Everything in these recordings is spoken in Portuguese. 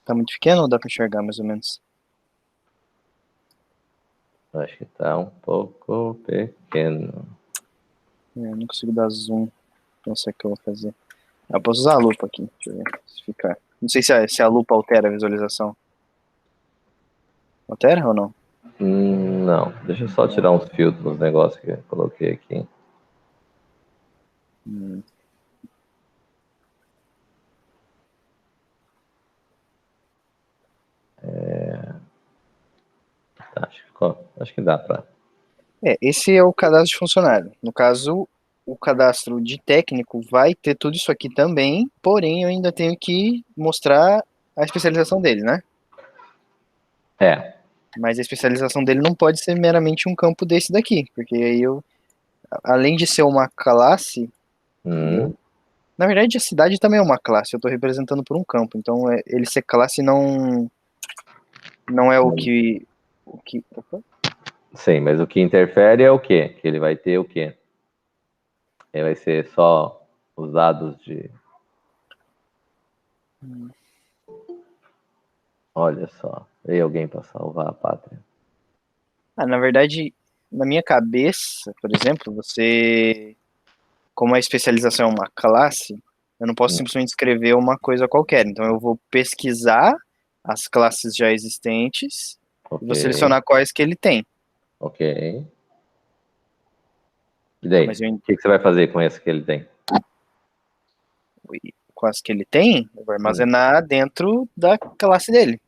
Tá muito pequeno ou dá pra enxergar mais ou menos? Acho que tá um pouco pequeno. Eu não consigo dar zoom. Não sei o que eu vou fazer. Eu posso usar a lupa aqui. Deixa eu ver se ficar. Não sei se a lupa altera a visualização. Altera ou não? Não, deixa eu só tirar uns filtros nos negócios que eu coloquei aqui. Hum. Tá, acho que dá pra. Esse é o cadastro de funcionário. No caso, o cadastro de técnico vai ter tudo isso aqui também, porém eu ainda tenho que mostrar a especialização dele, né? É. Mas a especialização dele não pode ser meramente um campo desse daqui, porque aí eu, além de ser uma classe, Hum, na verdade a cidade também é uma classe, eu estou representando por um campo, então ele ser classe não é opa, sim, mas o que interfere é o quê? Que ele vai ter o quê? Ele vai ser só os dados de. Olha só, veio alguém para salvar a pátria. na verdade, na minha cabeça, por exemplo, como a especialização é uma classe, eu não posso Hum, simplesmente escrever uma coisa qualquer. Então eu vou pesquisar as classes já existentes e ok, vou selecionar quais que ele tem. ok. E daí? Mas O que você vai fazer com esse que ele tem? com as que ele tem, eu vou Hum, armazenar dentro da classe dele.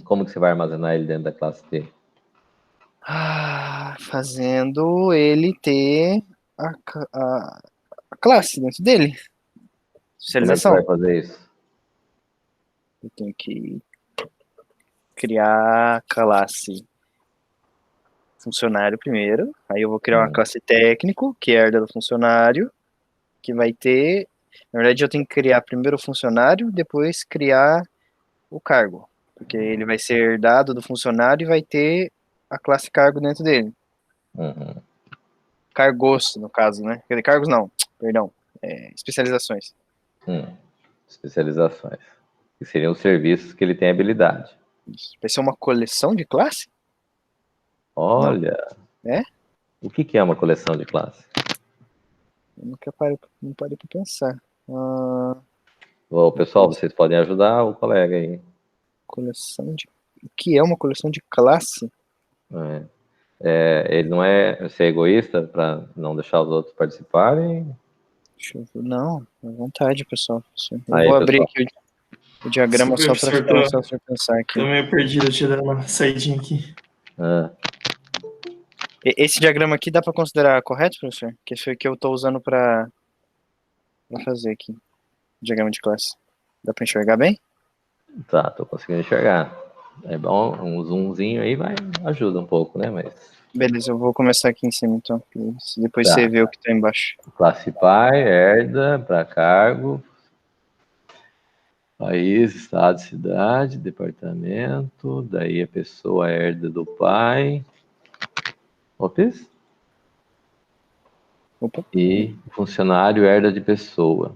Como que você vai armazenar ele dentro da classe dele? Fazendo ele ter a, a classe dentro dele. Como é que você vai Especialização. fazer isso? Eu tenho que criar a classe funcionário primeiro. Aí eu vou criar uma Hum, classe técnico, que herda do funcionário, que vai ter. Na verdade, eu tenho que criar primeiro o funcionário, depois criar o cargo. Porque ele vai ser herdado do funcionário e vai ter a classe cargo dentro dele. uhum, Cargos, no caso, né? Quer dizer, cargos não, perdão. Especializações. hum. Especializações. Que seriam os serviços que ele tem habilidade. Isso. Vai ser uma coleção de classe? Não. Olha, É? o que que é uma coleção de classe? Eu nunca parei, não parei pra pensar. Ô, Uma pessoal, vocês podem ajudar o colega aí. coleção de. O que é uma coleção de classe? É. Ele não é ser egoísta para não deixar os outros participarem. Deixa eu ver. Não, à vontade, pessoal. Eu Aí, vou abrir pessoal. aqui o diagrama Desculpa, só para professor, ficar mais fácil de pensar tô aqui. meio perdido, deixa eu dar uma saidinha aqui. Ah, Esse diagrama aqui dá para considerar correto, professor? Que esse foi o que eu estou usando para fazer aqui. Diagrama de classe. Dá para enxergar bem? tá, tô conseguindo enxergar. É bom, um zoomzinho aí ajuda um pouco, né? Mas Beleza, eu vou começar aqui em cima então. Depois você tá. vê o que está embaixo. Classe pai, herda, para cargo, país, estado, cidade, departamento, daí a pessoa herda do pai. Ops, Opa. e o funcionário herda de pessoa,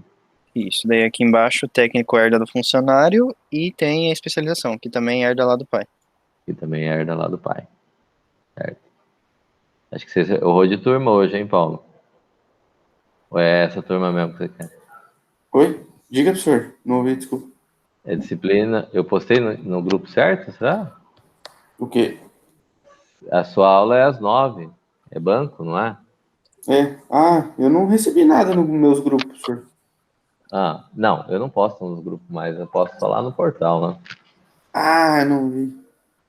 Isso, daí aqui embaixo o técnico herda do funcionário e tem a especialização, que também herda lá do pai. que também herda lá do pai. Certo? Acho que você errou de turma hoje, hein, Paulo? Ou é essa turma mesmo que você quer? Oi? Diga, professor. Não ouvi, desculpa. É disciplina. Eu postei no grupo certo, será? O quê? A sua aula é às 9. É banco, não é? Eu não recebi nada nos meus grupos, professor. Ah, não, eu não posto nos grupos mais, eu posto só lá no portal, né? Não vi.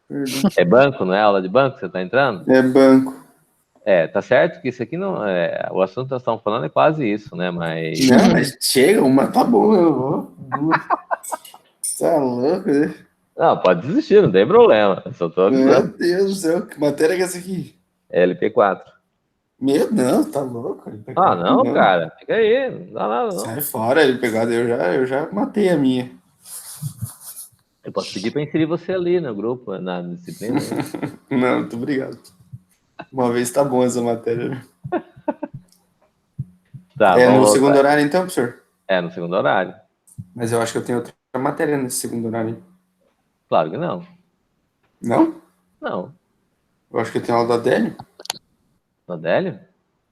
Perdão. É banco, não é aula de banco que você tá entrando? É banco. Tá certo que isso aqui não é. O assunto que nós estamos falando é quase isso, né? Mas. Não, mas chega, tá bom, eu vou. Duas. Você é louco, né? Não, pode desistir, não tem problema. Eu só tô Meu avisando. Deus do céu, que matéria que é essa aqui? LP4. Meu, não, tá louco? Ele Ah, pegado, não, não. cara, fica aí, não dá nada, não. Sai fora, ele pegado, eu já matei a minha. Eu posso pedir para inserir você ali no grupo, na disciplina, né? Não, muito obrigado. Uma vez tá bom essa matéria, né? Tá, É vamos no segundo voltar. horário, então, professor? No segundo horário. Mas eu acho que eu tenho outra matéria nesse segundo horário, hein? Claro que não. Não? Não. Eu acho que eu tenho aula da Adélio. No Adélio?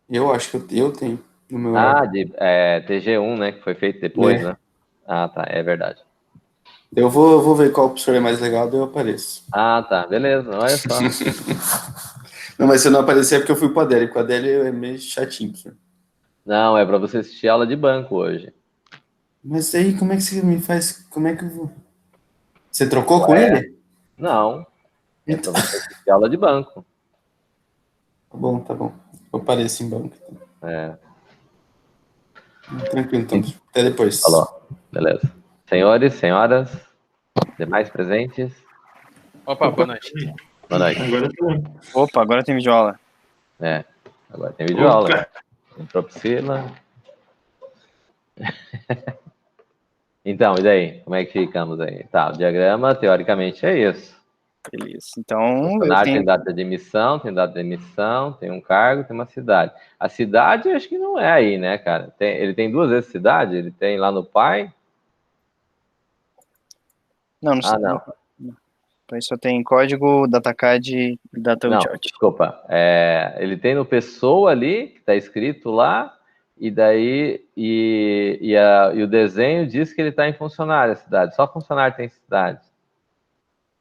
Eu acho que eu tenho no meu Ah, horário. de TG1, né? Que foi feito depois, É. né? Ah, tá. É verdade. Eu vou ver qual professor é mais legal, daí eu apareço. Ah, tá. Beleza. Olha só. Não, mas se eu não aparecer é porque eu fui pro Adélio, porque o Adélio é meio chatinho, professor. Não, é pra você assistir aula de banco hoje. Mas aí, como é que você me faz? Como é que eu vou? Você trocou com Ué? ele? Não. É pra Então, você assistir aula de banco. tá bom, tá bom. Eu apareço em banco. É. Tranquilo, então. Até depois. Falou. Beleza. Senhores, senhoras, demais presentes, Opa, boa noite. boa noite. Agora tá. Opa, agora tem videoaula. É. Agora tem videoaula, né? Opa. Entrou Priscila. Então, e daí? Como é que ficamos aí? Tá, o diagrama, teoricamente, é isso. Beleza. O Então, eu funcionário tem tenho. data de emissão, tem data de emissão, tem um cargo, tem uma cidade. A cidade, acho que não é aí, né, cara? Ele tem duas vezes cidade? Ele tem lá no pai? Não, Ah, não. Aí só tem código, datacad e data Não, chart. desculpa. Ele tem no pessoa ali, que está escrito lá, e daí e o desenho diz que ele está em funcionário, a cidade. Só funcionário tem cidade.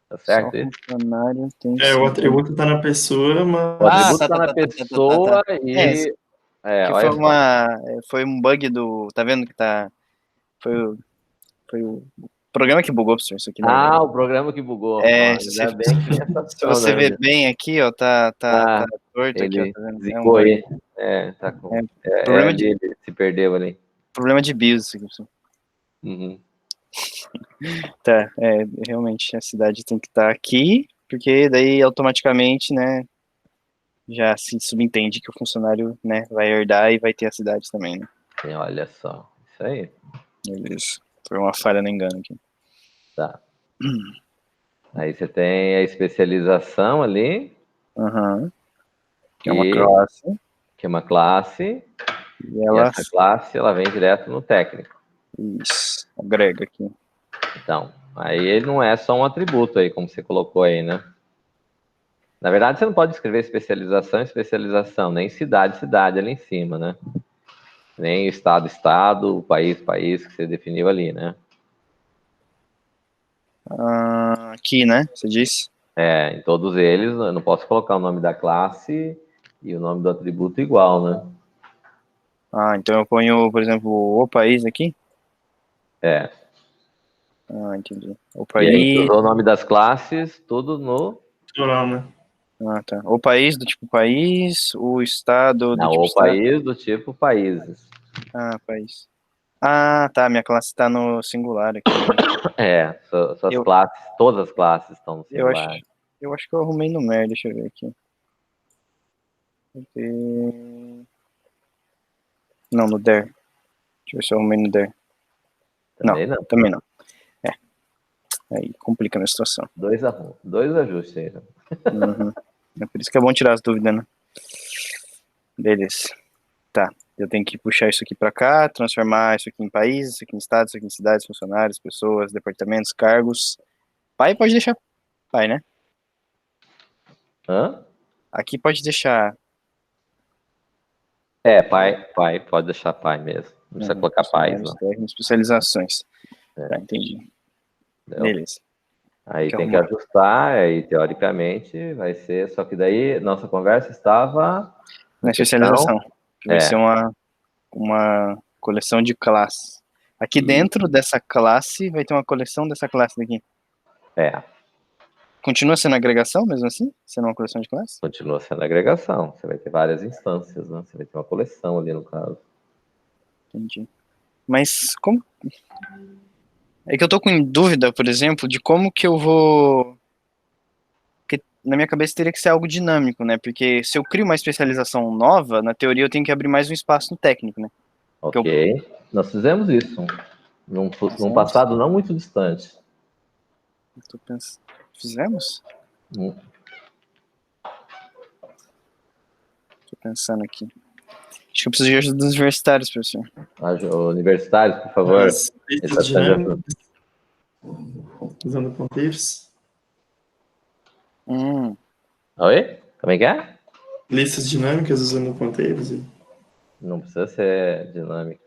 Tá Só certo isso? funcionário tem. É, o atributo tá na pessoa, O mas. atributo tá, está tá, na tá, tá, tá, tá, tá, pessoa tá. e. Que Olha só. foi um bug do. Tá vendo que tá. Foi o programa que bugou, professor, isso aqui, na verdade. O programa que bugou. Se Ainda bem que tem essa se você opção, ver né? bem aqui, ó, tá torto aqui, ó, Ele tá vendo? É um zicou bug. aí. Tá com. Problema Ali ele se perdeu ali. problema de BIOS, isso aqui, professor. Uhum. Tá, realmente a cidade tem que estar aqui, porque daí automaticamente, né, já se subentende que o funcionário, né, vai herdar e vai ter a cidade também, né? Olha só. Isso aí. Isso. Foi uma falha no engano aqui. Tá. Aí você tem a especialização ali, Aham. Que é uma que classe, é uma classe, e e ela, essa classe ela vem direto no técnico. isso, agrega aqui. Então, aí ele não é só um atributo aí, como você colocou aí, né? Na verdade, você não pode escrever especialização, nem cidade ali em cima, né? Nem estado, país que você definiu ali, né? Aqui, né, você disse? Em todos eles, eu não posso colocar o nome da classe e o nome do atributo igual, né? Então eu ponho, por exemplo, o país aqui? É. Entendi. O E aí, você país, usou o nome das classes, tudo no... Plural, né? tá. O país do tipo país, o estado do Não, tipo o estado. país do tipo países. País. Tá, minha classe tá no singular aqui, né? Suas Eu, classes, todas as classes estão no eu acho, singular. eu acho que eu arrumei no mer, deixa eu ver aqui. E- Não, no der. Deixa eu ver se eu arrumei no der. Também não. Também não. Aí complica a minha situação. Dois ajustes aí. Né? Uhum. É por isso que é bom tirar as dúvidas, né? Beleza. Tá. Eu tenho que puxar isso aqui pra cá, transformar isso aqui em países, isso aqui em estados, isso aqui em cidades, funcionários, pessoas, departamentos, cargos. Pai pode deixar pai, né? Hã? Aqui pode deixar. Pai, pode deixar pai mesmo. Não precisa colocar pais, Funcionários não. técnicos, especializações. Tá, entendi. Entendeu? Beleza. Aí tem que arrumar. ajustar, aí teoricamente vai ser. Só que daí nossa conversa estava Na questão. especialização. Que vai ser uma coleção de classes. Aqui E, dentro dessa classe vai ter uma coleção dessa classe daqui. Continua sendo agregação mesmo assim? Sendo uma coleção de classes? continua sendo agregação. Você vai ter várias instâncias, né? Você vai ter uma coleção ali no caso. Entendi. Mas como. É que eu tô com dúvida, por exemplo, de como que eu vou. Porque na minha cabeça teria que ser algo dinâmico, né? Porque se eu crio uma especialização nova, na teoria eu tenho que abrir mais um espaço no técnico, né? Ok. Nós fizemos isso num passado não muito distante. Eu tô pensando. Fizemos? Hum. Tô pensando aqui. Acho que eu preciso de ajuda dos universitários, professor. Universitários, por favor. As listas dinâmicas, usando ponteiros. Oi? Como é que é? Listas dinâmicas usando ponteiros. Não precisa ser dinâmico.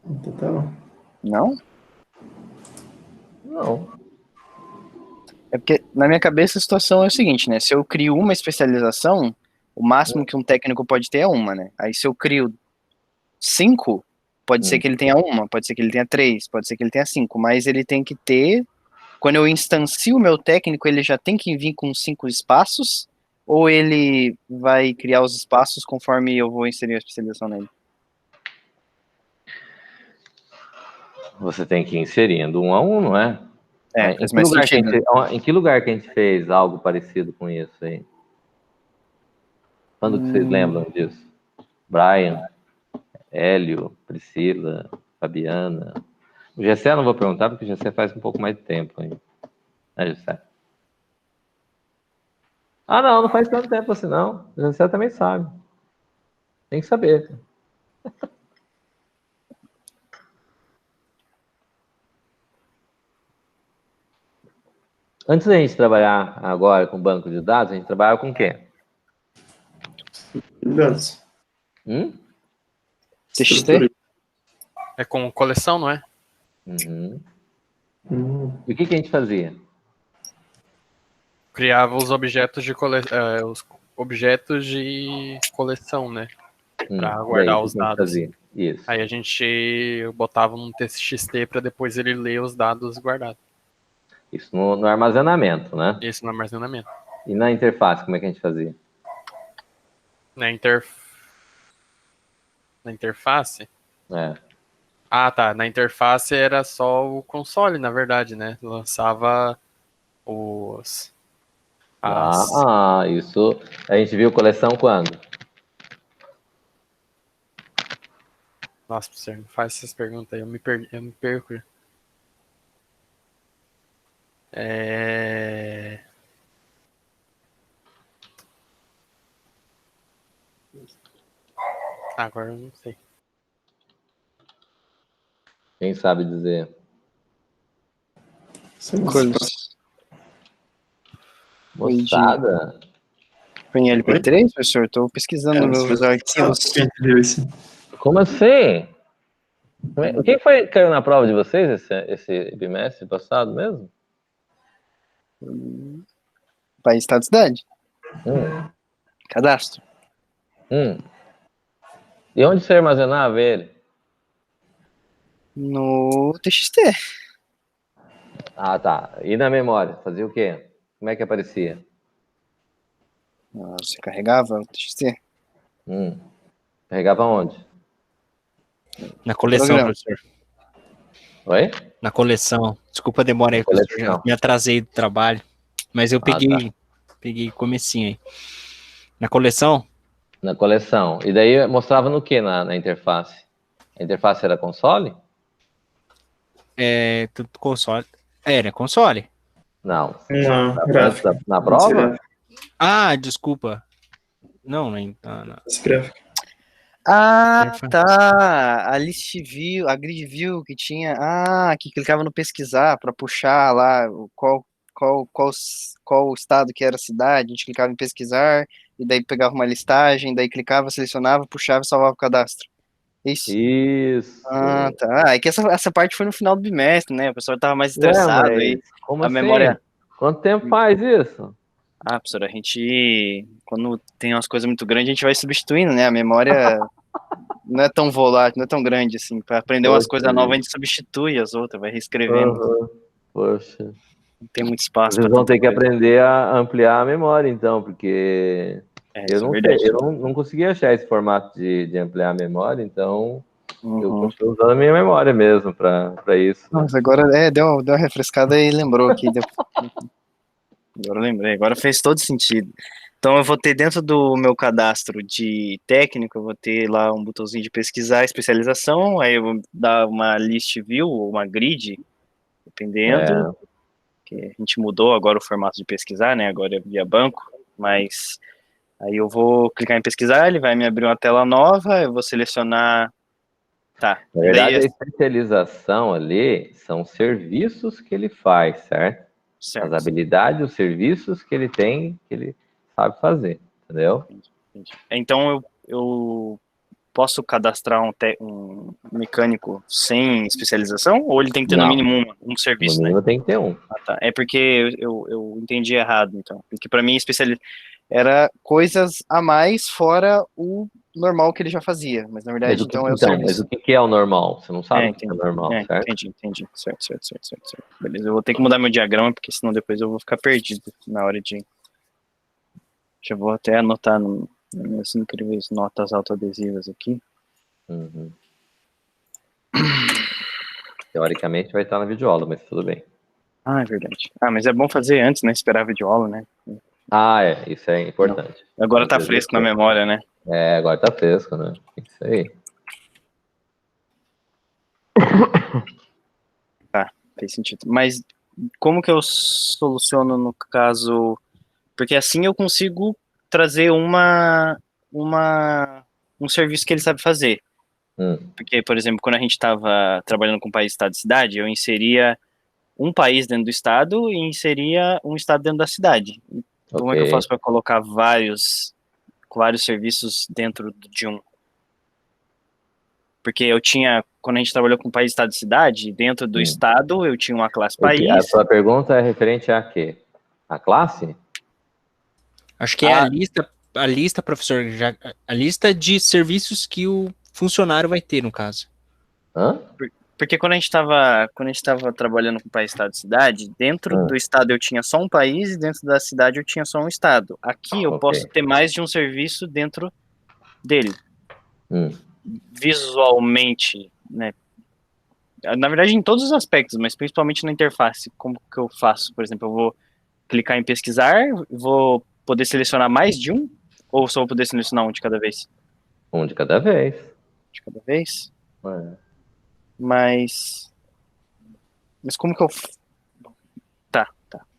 Então tá bom. Não? Não. É porque na minha cabeça a situação é o seguinte, né? Se eu crio uma especialização, o máximo que um técnico pode ter é uma, né? Aí se eu crio 5, pode ser que ele tenha uma, pode ser que ele tenha 3, pode ser que ele tenha 5, mas ele tem que ter. Quando eu instancio o meu técnico, ele já tem que vir com 5 espaços, ou ele vai criar os espaços conforme eu vou inserir a especialização nele? Você tem que ir inserindo um a um, não é? Faz mais sentido. Em que lugar que a gente fez algo parecido com isso aí? Quando que vocês lembram disso? Brian, Hélio, Priscila, Fabiana. O Gessé eu não vou perguntar, porque o Gessé faz um pouco mais de tempo ainda. Né, Gessé? Ah, não faz tanto tempo assim, não. O Gessé também sabe. Tem que saber. Antes da gente trabalhar agora com banco de dados, a gente trabalhava com o quê? Dados. TXT? É com coleção, não é? Uhum. Hum. E o que a gente fazia? Criava os objetos de os objetos de coleção, né? Para guardar os dados. Isso. Aí a gente botava um TXT para depois ele ler os dados guardados. Isso no armazenamento, né? Isso no armazenamento. E na interface, como é que a gente fazia? Na interface? É. Ah, tá. Na interface era só o console, na verdade, né? Lançava os... Isso. A gente viu coleção quando? Nossa, você não faz essas perguntas aí, eu me perco. Agora eu não sei. Quem sabe dizer? Moçada. Foi em LP3, professor? Estou pesquisando meus arquivos. Como assim? Quem foi que caiu na prova de vocês esse bimestre passado mesmo? País, estado, cidade. Cadastro. E onde você armazenava ele? No TXT. Ah, tá. E na memória? Fazia o quê? Como é que aparecia? Você carregava o TXT? Carregava onde? Na coleção, Programa. professor. Oi? Na coleção. Desculpa a demora aí, professor. Já me atrasei do trabalho. Mas eu peguei comecinho aí. Na coleção? Na coleção. E daí mostrava no que na interface? A interface era console? Tudo console. Era console? Não. Não, gráfico. Na prova? Ah, desculpa. Não. Gráfico. Ah, tá. A list view, a grid view que tinha. Que clicava no pesquisar para puxar lá qual estado que era a cidade. A gente clicava em pesquisar e daí pegava uma listagem, daí clicava, selecionava, puxava e salvava o cadastro. Isso. Ah, tá. É que essa parte foi no final do bimestre, né? O pessoal tava mais estressado aí. Como a assim? memória. Quanto tempo faz isso? Professor, a gente, quando tem umas coisas muito grandes, a gente vai substituindo, né? A memória não é tão volátil, não é tão grande assim. Para aprender umas coisas novas, a gente substitui as outras, vai reescrevendo. Poxa. Não tem muito espaço. Vocês vão ter que aprender a ampliar a memória, então, porque eu não consegui achar esse formato de ampliar a memória, então eu continuo usando a minha memória mesmo para isso. Nossa, agora deu uma refrescada e lembrou aqui. Agora eu lembrei, agora fez todo sentido. Então eu vou ter dentro do meu cadastro de técnico, eu vou ter lá um botãozinho de pesquisar especialização, aí eu vou dar uma list view ou uma grid, dependendo, que a gente mudou agora o formato de pesquisar, né? Agora é via banco, mas aí eu vou clicar em pesquisar, ele vai me abrir uma tela nova, eu vou selecionar. Tá. Na verdade, a especialização ali são serviços que ele faz, certo? Certo. As habilidades, os serviços que ele tem, que ele sabe fazer, entendeu? Entendi. Então eu posso cadastrar um mecânico sem especialização? Ou ele tem que ter no Não. mínimo um No serviço, né? mínimo tem que ter um. Ah, tá. É porque eu entendi errado, então. Porque para mim era coisas a mais fora o normal que ele já fazia. Mas na verdade, então é o Mas serviço. o que é o normal? Você não sabe o que é Entendi. normal, certo? Entendi. Certo. Beleza, eu vou ter que mudar meu diagrama, porque senão depois eu vou ficar perdido na hora de... Já vou até anotar nas minhas incríveis notas autoadesivas aqui. Uhum. Teoricamente vai estar na videoaula, mas tudo bem. Ah, é verdade. Ah, mas é bom fazer antes, né? Esperar a videoaula, né? Ah, isso é importante. Agora Às tá vezes fresco na memória, né? agora tá fresco, né? Isso aí. Tá, fez sentido. Mas como que eu soluciono no caso... Porque assim eu consigo trazer um serviço que ele sabe fazer. Porque, por exemplo, quando a gente estava trabalhando com país, estado e cidade, eu inseria um país dentro do estado e inseria um estado dentro da cidade. Como é que eu faço para colocar vários serviços dentro de um? Porque quando a gente trabalhou com país, estado e cidade, dentro do estado eu tinha uma classe país. A sua pergunta é referente a quê? A classe? Acho que é a lista, professor, a lista de serviços que o funcionário vai ter, no caso. Hã? Porque quando a gente estava trabalhando com país, estado e cidade, dentro do estado eu tinha só um país e dentro da cidade eu tinha só um estado. Aqui eu posso ter mais de um serviço dentro dele. Visualmente, né? Na verdade, em todos os aspectos, mas principalmente na interface. Como que eu faço? Por exemplo, eu vou clicar em pesquisar, vou poder selecionar mais de um? Ou só vou poder selecionar um de cada vez? Um de cada vez. De cada vez? É. Mas como que eu... Tá.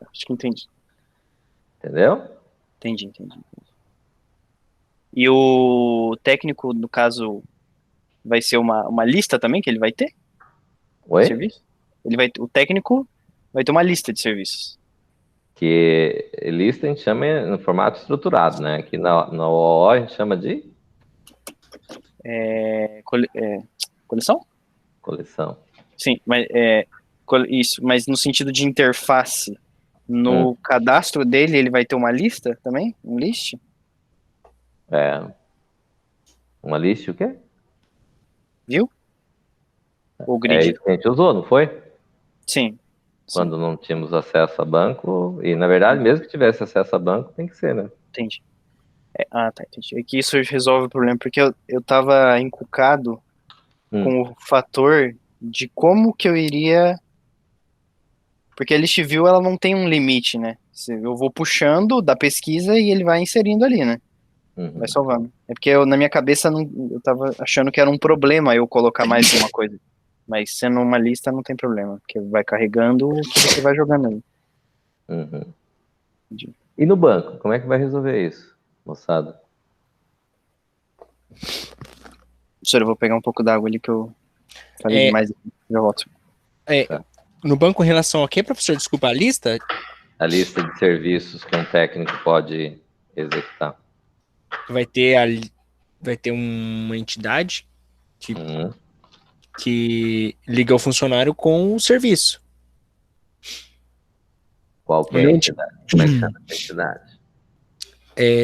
Acho que entendi. Entendeu? Entendi. E o técnico, no caso, vai ser uma lista também que ele vai ter? Oi? Serviço? O técnico vai ter uma lista de serviços. Que lista a gente chama no formato estruturado, né? Aqui na OO a gente chama de Coleção? coleção. Sim, mas isso, mas no sentido de interface, no cadastro dele ele vai ter uma lista também? Um list? Uma lista o quê? Viu? O É grid. isso que a gente usou, não foi? Sim. Quando não tínhamos acesso a banco, e na verdade, mesmo que tivesse acesso a banco, tem que ser, né? Entendi. Tá, entendi. É que isso resolve o problema, porque eu tava encucado com o fator de como que eu iria... Porque a list view, ela não tem um limite, né? Eu vou puxando da pesquisa e ele vai inserindo ali, né? Vai salvando. É porque na minha cabeça eu tava achando que era um problema eu colocar mais de uma coisa. Mas sendo uma lista não tem problema, porque vai carregando o que você vai jogando ali. E no banco, como é que vai resolver isso, moçada? Professor, eu vou pegar um pouco d'água ali que eu falei demais. Já volto. Tá. No banco, em relação a quê, professor? Desculpa, a lista? A lista de serviços que um técnico pode executar. Vai ter uma entidade que liga o funcionário com o serviço. Qual que é a entidade? Como é que chama essa entidade?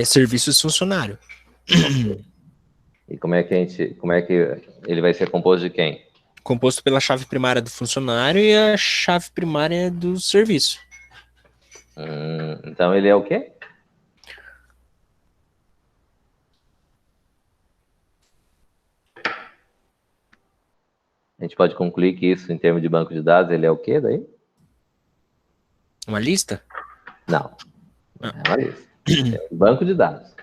Serviços funcionário. E como é que ele vai ser composto de quem? Composto pela chave primária do funcionário e a chave primária do serviço. Então ele é o quê? A gente pode concluir que isso, em termos de banco de dados, ele é o quê daí? Uma lista? Não. Não é uma lista. É um banco de dados.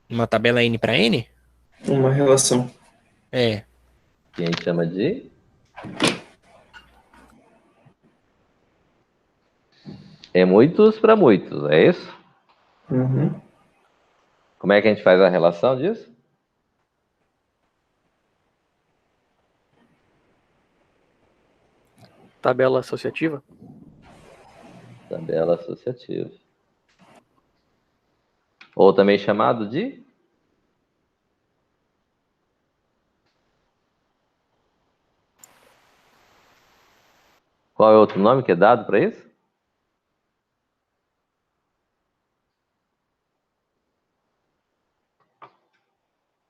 Uma tabela N para N? Uma relação. Que a gente chama de... É muitos para muitos, é isso? Como é que a gente faz a relação disso? Tabela associativa? Tabela associativa. Ou também chamado de? Qual é o outro nome que é dado para isso?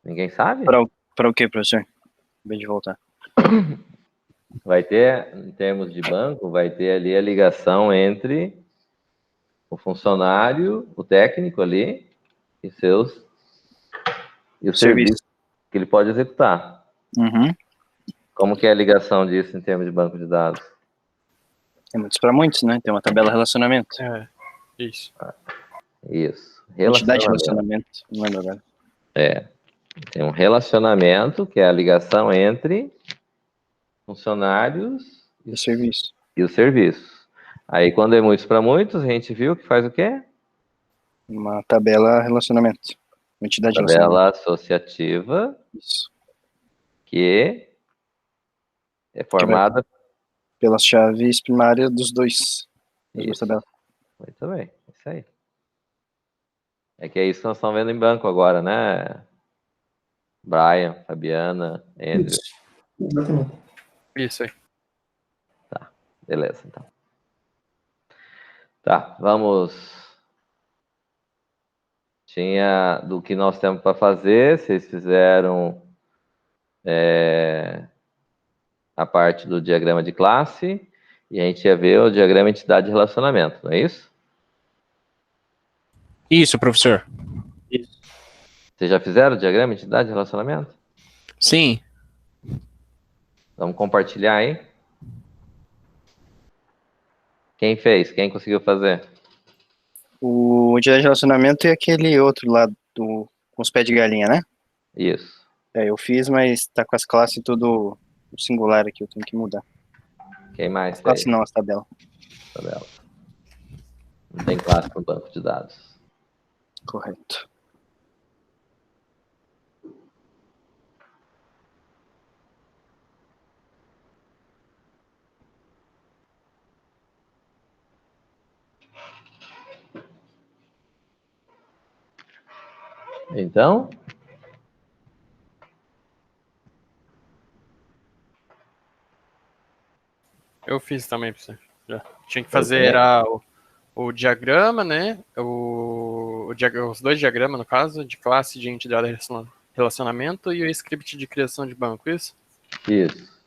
Ninguém sabe? Para o quê, professor? Acabei de voltar. Vai ter, em termos de banco, vai ter ali a ligação entre o funcionário, o técnico ali, e o serviço que ele pode executar. Uhum. Como que é a ligação disso em termos de banco de dados? É muitos para muitos, né? Tem uma tabela relacionamento. Isso. Isso. Entidade de relacionamento. Não lembro agora. Tem um relacionamento, que é a ligação entre funcionários E o serviço. e os serviços. Aí, quando é muitos para muitos, a gente viu que faz o quê? Uma tabela relacionamento. Uma entidade de relacionamento. Tabela associativa. Isso. Que é formada pelas chaves primárias dos dois. Isso. Tabela. Muito bem, isso aí. É que é isso que nós estamos vendo em banco agora, né? Brian, Fabiana, Andrew. Isso. Exatamente. Isso aí. Tá, beleza, então. Tá, vamos. Tinha do que nós temos para fazer, vocês fizeram a parte do diagrama de classe e a gente ia ver o diagrama entidade de relacionamento, não é isso? Isso, professor. Vocês já fizeram o diagrama entidade de relacionamento? Sim. Vamos compartilhar aí? Quem fez? Quem conseguiu fazer? O entidade de relacionamento e aquele outro lá com os pés de galinha, né? Isso. Eu fiz, mas tá com as classes tudo singular aqui, eu tenho que mudar. Quem mais As classes fez? não, as tabelas. Tabela. Não tem classe no banco de dados. Correto. Então, Eu fiz também, professor. Já. Tinha que fazer era o diagrama, né? Os dois diagramas, no caso, de classe, de entidade de relacionamento e o script de criação de banco, isso? isso.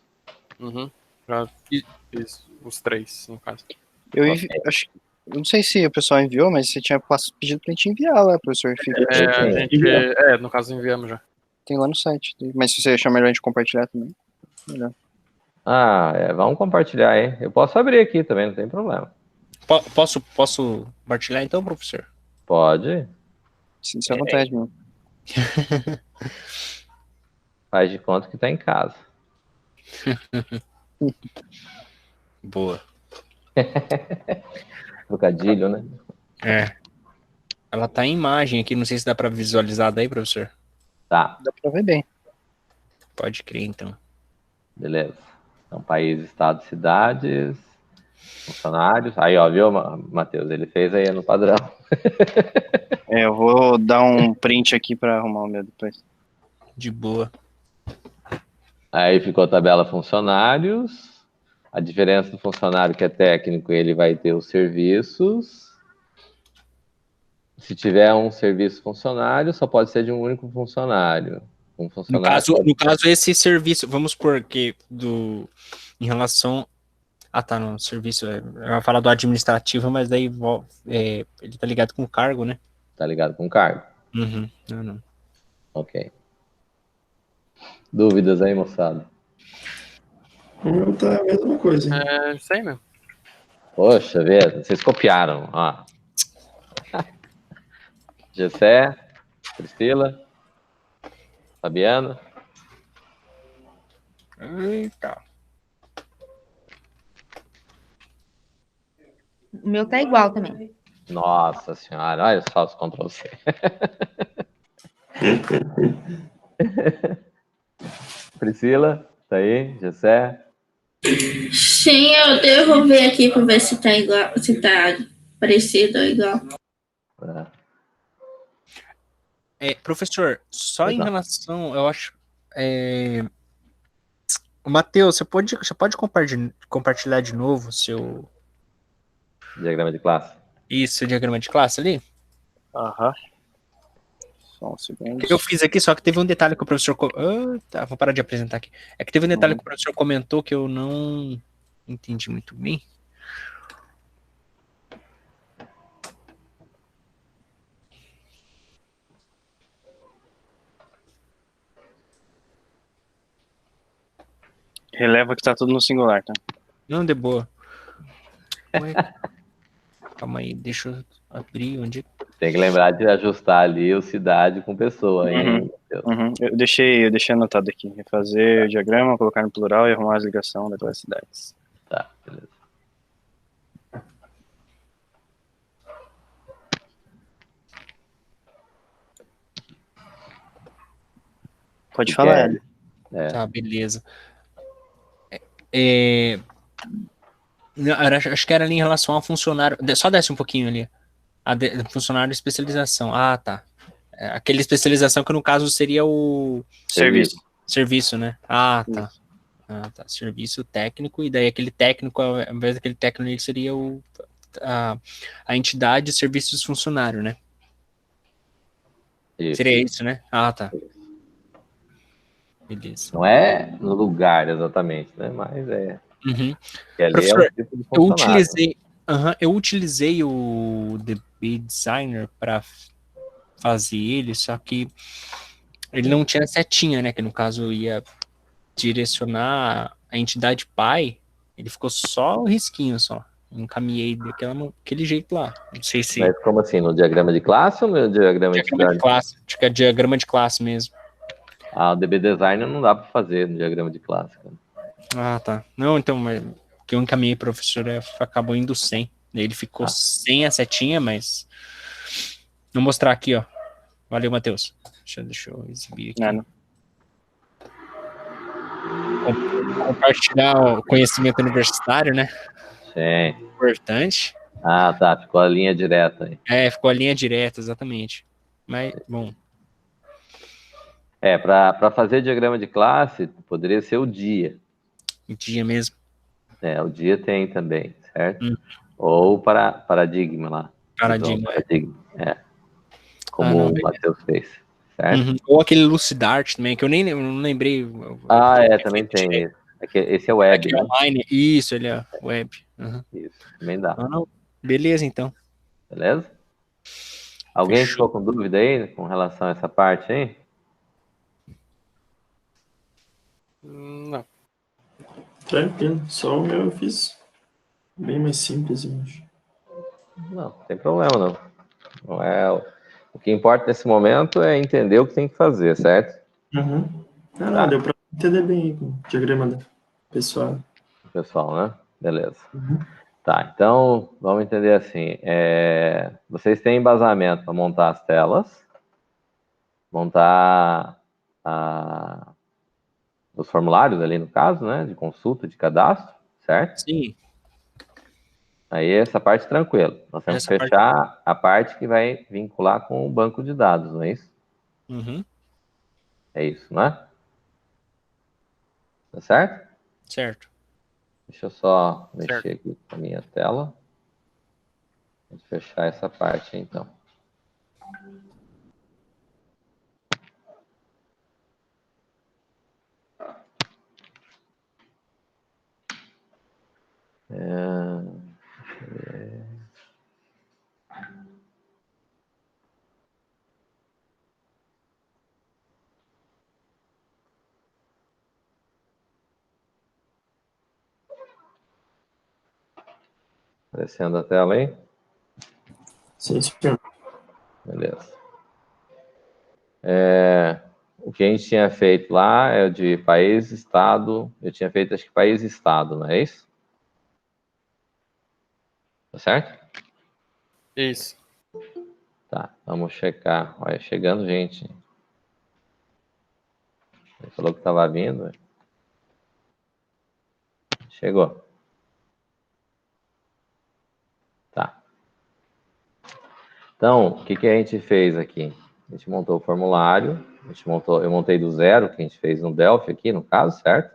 Uhum. Já fiz os três, no caso. Eu não sei se o pessoal enviou, mas você tinha pedido pra gente enviar lá, professor. No caso enviamos já. Tem lá no site. Mas se você achar melhor a gente compartilhar também, melhor. Vamos compartilhar aí. Eu posso abrir aqui também, não tem problema. Posso compartilhar então, professor? Pode. Sinta-se à vontade, meu. Faz de conta que tá em casa. Boa. Trocadilho, né? Ela tá em imagem aqui, não sei se dá pra visualizar daí, professor. Tá. Dá pra ver bem. Pode crer, então. Beleza. Então, país, estado, cidades, funcionários. Aí, ó, viu, Matheus? Ele fez aí no padrão. Eu vou dar um print aqui pra arrumar o meu depois. De boa. Aí ficou a tabela funcionários. A diferença do funcionário que é técnico, ele vai ter os serviços. Se tiver um serviço funcionário, só pode ser de um único funcionário. Um funcionário no caso, esse serviço, vamos supor que em relação... no serviço, eu ia falar do administrativo, mas daí ele tá ligado com o cargo, né? Tá ligado com o cargo. Uhum. Não. Ok. Dúvidas aí, moçada? O meu tá a mesma coisa, hein? Isso aí mesmo. Poxa, vocês copiaram, ó. Gessé, Priscila, Fabiana. Eita. O meu tá igual também. Nossa senhora, olha só os Ctrl+C. Priscila, tá aí, Gessé. Sim, eu vou ver aqui para ver se tá igual, se tá parecido ou igual. Professor, só Pois em não. relação, eu acho. Matheus, você pode compartilhar de novo seu. Diagrama de classe. Isso, diagrama de classe ali? Aham. Só um segundo. Eu fiz aqui, só que teve um detalhe que o professor. Tá, vou parar de apresentar aqui. É que teve um detalhe Uhum. que o professor comentou que eu não entendi muito bem. Releva que tá tudo no singular, tá? Não, de boa. Ué, calma aí, deixa eu abrir onde. Tem que lembrar de ajustar ali o cidade com pessoa, hein? Uhum. Eu deixei anotado aqui. Refazer o diagrama, colocar no plural e arrumar as ligações das duas cidades. Tá, beleza. Pode falar, Hélio. Tá, beleza. Não, acho que era ali em relação ao funcionário. Só desce um pouquinho ali. Funcionário de especialização. Ah, tá. Aquela especialização que no caso seria o serviço, né? Ah, tá. Ah, tá. Serviço técnico, e daí aquele técnico, ao invés daquele técnico, ele seria a entidade de serviços funcionário, né? Isso. Seria isso, né? Ah, tá. Beleza. Não é no lugar exatamente, né? Mas é. Uhum. Que ali Professor, é o tipo de funcionário. eu utilizei o DB Designer para fazer ele, só que ele não tinha setinha, né? Que no caso ia direcionar a entidade pai, ele ficou só o risquinho só. Encaminhei daquele jeito lá. Não sei se. Mas como assim? No diagrama de classe ou no diagrama Diagrama de classe. Acho que é diagrama de classe mesmo. Ah, o DB Designer não dá para fazer no diagrama de classe, cara. Ah, tá. Não, então, mas que eu encaminhei pro professor acabou indo sem. Ele ficou sem a setinha, mas. Vou mostrar aqui, ó. Valeu, Matheus. Deixa eu exibir aqui. Não. Compartilhar o conhecimento universitário, né? Sim. Importante. Ah, tá. Ficou a linha direta aí. Ficou a linha direta, exatamente. Mas, bom. Para fazer diagrama de classe, poderia ser o dia. O dia mesmo. O dia tem também, certo? Ou paradigma lá. Paradigma. Como o Matheus fez, certo? Uhum. Ou aquele Lucidart também, que eu nem não lembrei. Também tem esse. Esse é web, né? Online. Isso, ele é web. Uhum. Isso, também dá. Beleza, então. Beleza? Alguém ficou com dúvida aí com relação a essa parte aí? Não. Tranquilo, só o meu eu fiz bem mais simples, eu acho. Não tem problema não. Não é... O que importa nesse momento é entender o que tem que fazer, certo? Uhum. Não, deu para entender bem aí com o diagrama do pessoal. Pessoal, né? Beleza. Uhum. Tá, então vamos entender assim. Vocês têm embasamento para montar as telas, montar os formulários ali no caso, né? De consulta, de cadastro, certo? Sim. Aí essa parte tranquila. Nós temos que fechar a parte que vai vincular com o banco de dados, não é isso? Uhum. É isso, não é? Tá certo? Certo. Deixa eu só mexer aqui com a minha tela. Vou fechar essa parte aí, então. Aparecendo a tela aí? Sim, senhor. Beleza. O que a gente tinha feito lá é o de país, estado. Eu tinha feito, acho que país e estado, não é isso? Tá certo? Isso. Tá, vamos checar. Olha, chegando gente. Ele falou que estava vindo. Chegou. Tá. Então, o que a gente fez aqui? A gente montou o formulário, eu montei do zero, que a gente fez no Delphi aqui, no caso, certo?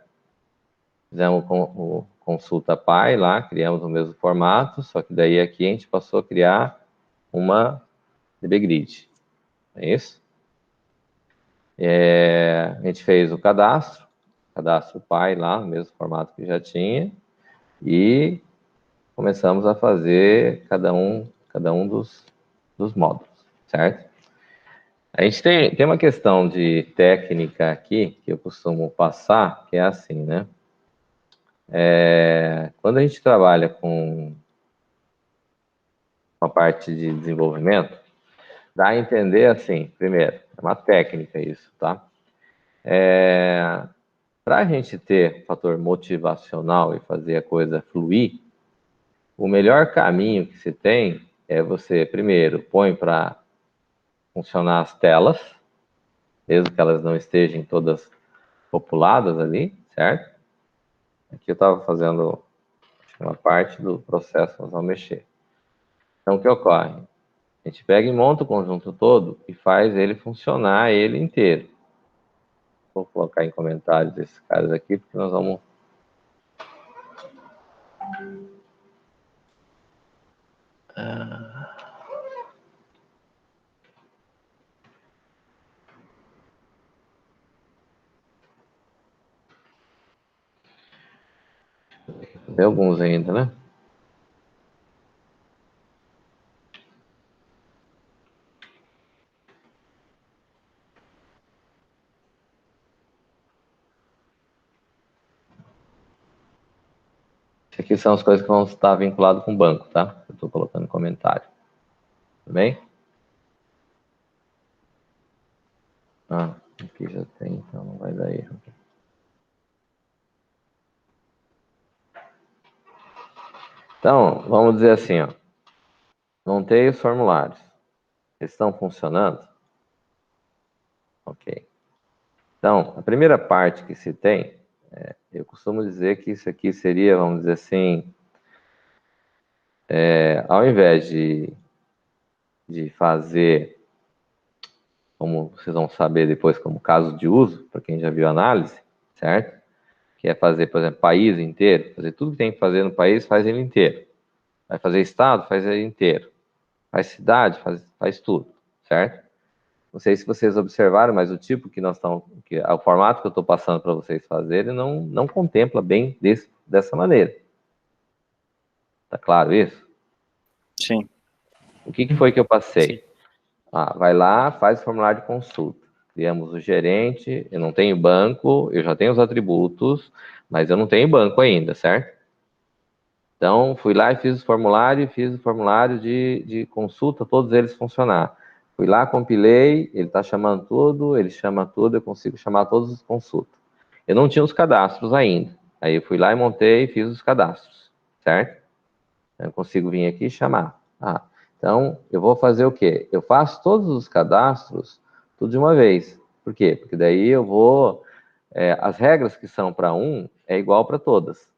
Fizemos o consulta pai lá, criamos o mesmo formato, só que daí aqui a gente passou a criar uma DB Grid. É isso? A gente fez o cadastro pai lá, no mesmo formato que já tinha, e começamos a fazer cada um dos módulos, certo? A gente tem uma questão de técnica aqui, que eu costumo passar, que é assim, né? Quando a gente trabalha com a parte de desenvolvimento, dá a entender assim, primeiro, é uma técnica isso, tá? Para a gente ter fator motivacional e fazer a coisa fluir, o melhor caminho que se tem é você, primeiro, põe para funcionar as telas, mesmo que elas não estejam todas populadas ali, certo? Aqui eu estava fazendo uma parte do processo, nós vamos mexer. Então, o que ocorre? A gente pega e monta o conjunto todo e faz ele funcionar ele inteiro. Vou colocar em comentários esses caras aqui, porque nós vamos... Tem alguns ainda, né? Isso aqui são as coisas que vão estar vinculadas com o banco, tá? Eu estou colocando em comentário. Tudo bem? Aqui já tem, então não vai dar erro. Então, vamos dizer assim, ó. Montei os formulários. Eles estão funcionando? Ok. Então, a primeira parte que se tem, eu costumo dizer que isso aqui seria, vamos dizer assim, ao invés de fazer, como vocês vão saber depois, como caso de uso, para quem já viu análise, certo? Que é fazer, por exemplo, país inteiro, fazer tudo que tem que fazer no país, faz ele inteiro. Vai fazer estado, faz ele inteiro. Faz cidade, faz tudo, certo? Não sei se vocês observaram, mas o tipo que nós estamos, o formato que eu estou passando para vocês fazerem não contempla bem dessa maneira. Tá claro isso? Sim. O que foi que eu passei? Vai lá, faz o formulário de consulta. Criamos o gerente, eu não tenho banco, eu já tenho os atributos, mas eu não tenho banco ainda, certo? Então, fui lá e fiz o formulário de consulta, todos eles funcionar. Fui lá, compilei, ele está chamando tudo, ele chama tudo, eu consigo chamar todos os consultas. Eu não tinha os cadastros ainda. Aí eu fui lá e montei e fiz os cadastros, certo? Eu consigo vir aqui e chamar. Então, eu vou fazer o quê? Eu faço todos os cadastros tudo de uma vez. Por quê? Porque daí eu vou... as regras que são para um é igual para todas,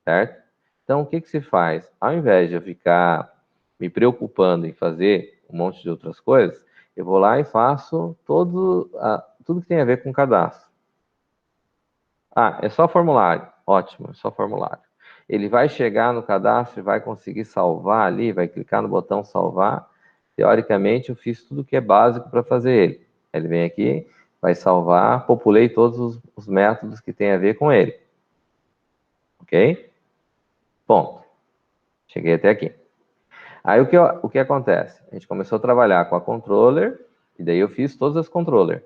certo? Então, o que se faz? Ao invés de eu ficar me preocupando em fazer um monte de outras coisas, eu vou lá e faço tudo que tem a ver com cadastro. É só formulário. Ótimo, é só formulário. Ele vai chegar no cadastro e vai conseguir salvar ali, vai clicar no botão salvar. Teoricamente, eu fiz tudo que é básico para fazer ele. Ele vem aqui, vai salvar, populei todos os métodos que tem a ver com ele. Ok? Ponto. Cheguei até aqui. Aí o que acontece? A gente começou a trabalhar com a controller, e daí eu fiz todas as controller.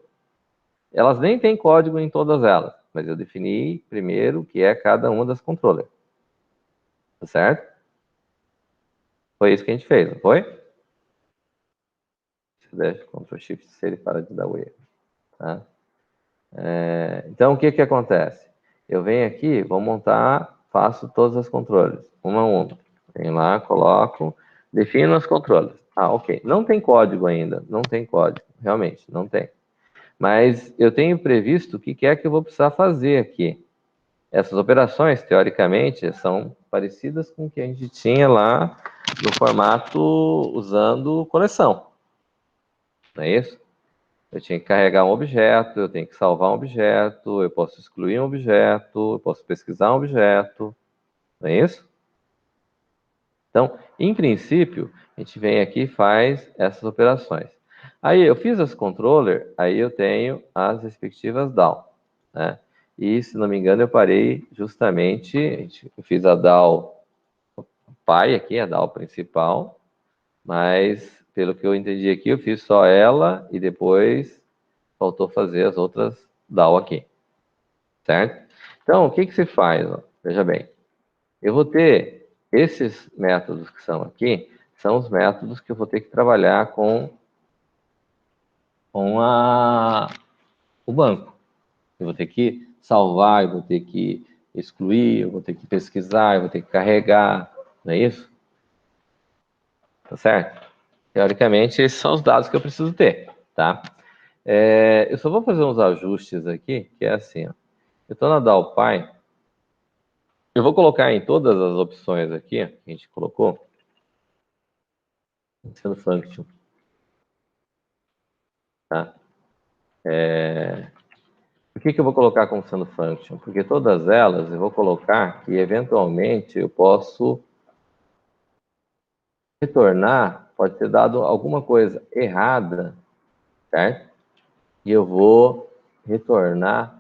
Elas nem têm código em todas elas, mas eu defini primeiro o que é cada uma das controller. Tá certo? Foi isso que a gente fez, não foi? Se der Ctrl Shift, se ele para de dar o erro. Tá? Então, o que acontece? Eu venho aqui, vou montar, faço todas as controles, uma a uma. Venho lá, coloco, defino as controles. Ok. Não tem código ainda, não tem código, realmente, não tem. Mas eu tenho previsto o que é que eu vou precisar fazer aqui. Essas operações, teoricamente, são parecidas com o que a gente tinha lá no formato usando coleção. Não é isso? Eu tinha que carregar um objeto, eu tenho que salvar um objeto, eu posso excluir um objeto, eu posso pesquisar um objeto. Não é isso? Então, em princípio, a gente vem aqui e faz essas operações. Aí eu fiz as controller, aí eu tenho as respectivas DAO, né? E, se não me engano, eu parei justamente, eu fiz a DAO pai aqui, a DAO principal, mas pelo que eu entendi aqui, eu fiz só ela e depois faltou fazer as outras DAO aqui, certo? Então, o que que se faz? Ó? Veja bem, eu vou ter esses métodos que são aqui, são os métodos que eu vou ter que trabalhar com o banco. Eu vou ter que salvar, eu vou ter que excluir, eu vou ter que pesquisar, eu vou ter que carregar, não é isso? Tá certo? Teoricamente, esses são os dados que eu preciso ter, tá? Eu só vou fazer uns ajustes aqui, que é assim, ó. Eu estou na DAOPy, eu vou colocar em todas as opções aqui, que a gente colocou, sendo function, tá? Por que eu vou colocar como sendo function? Porque todas elas eu vou colocar que, eventualmente, eu posso retornar, pode ter dado alguma coisa errada, certo? E eu vou retornar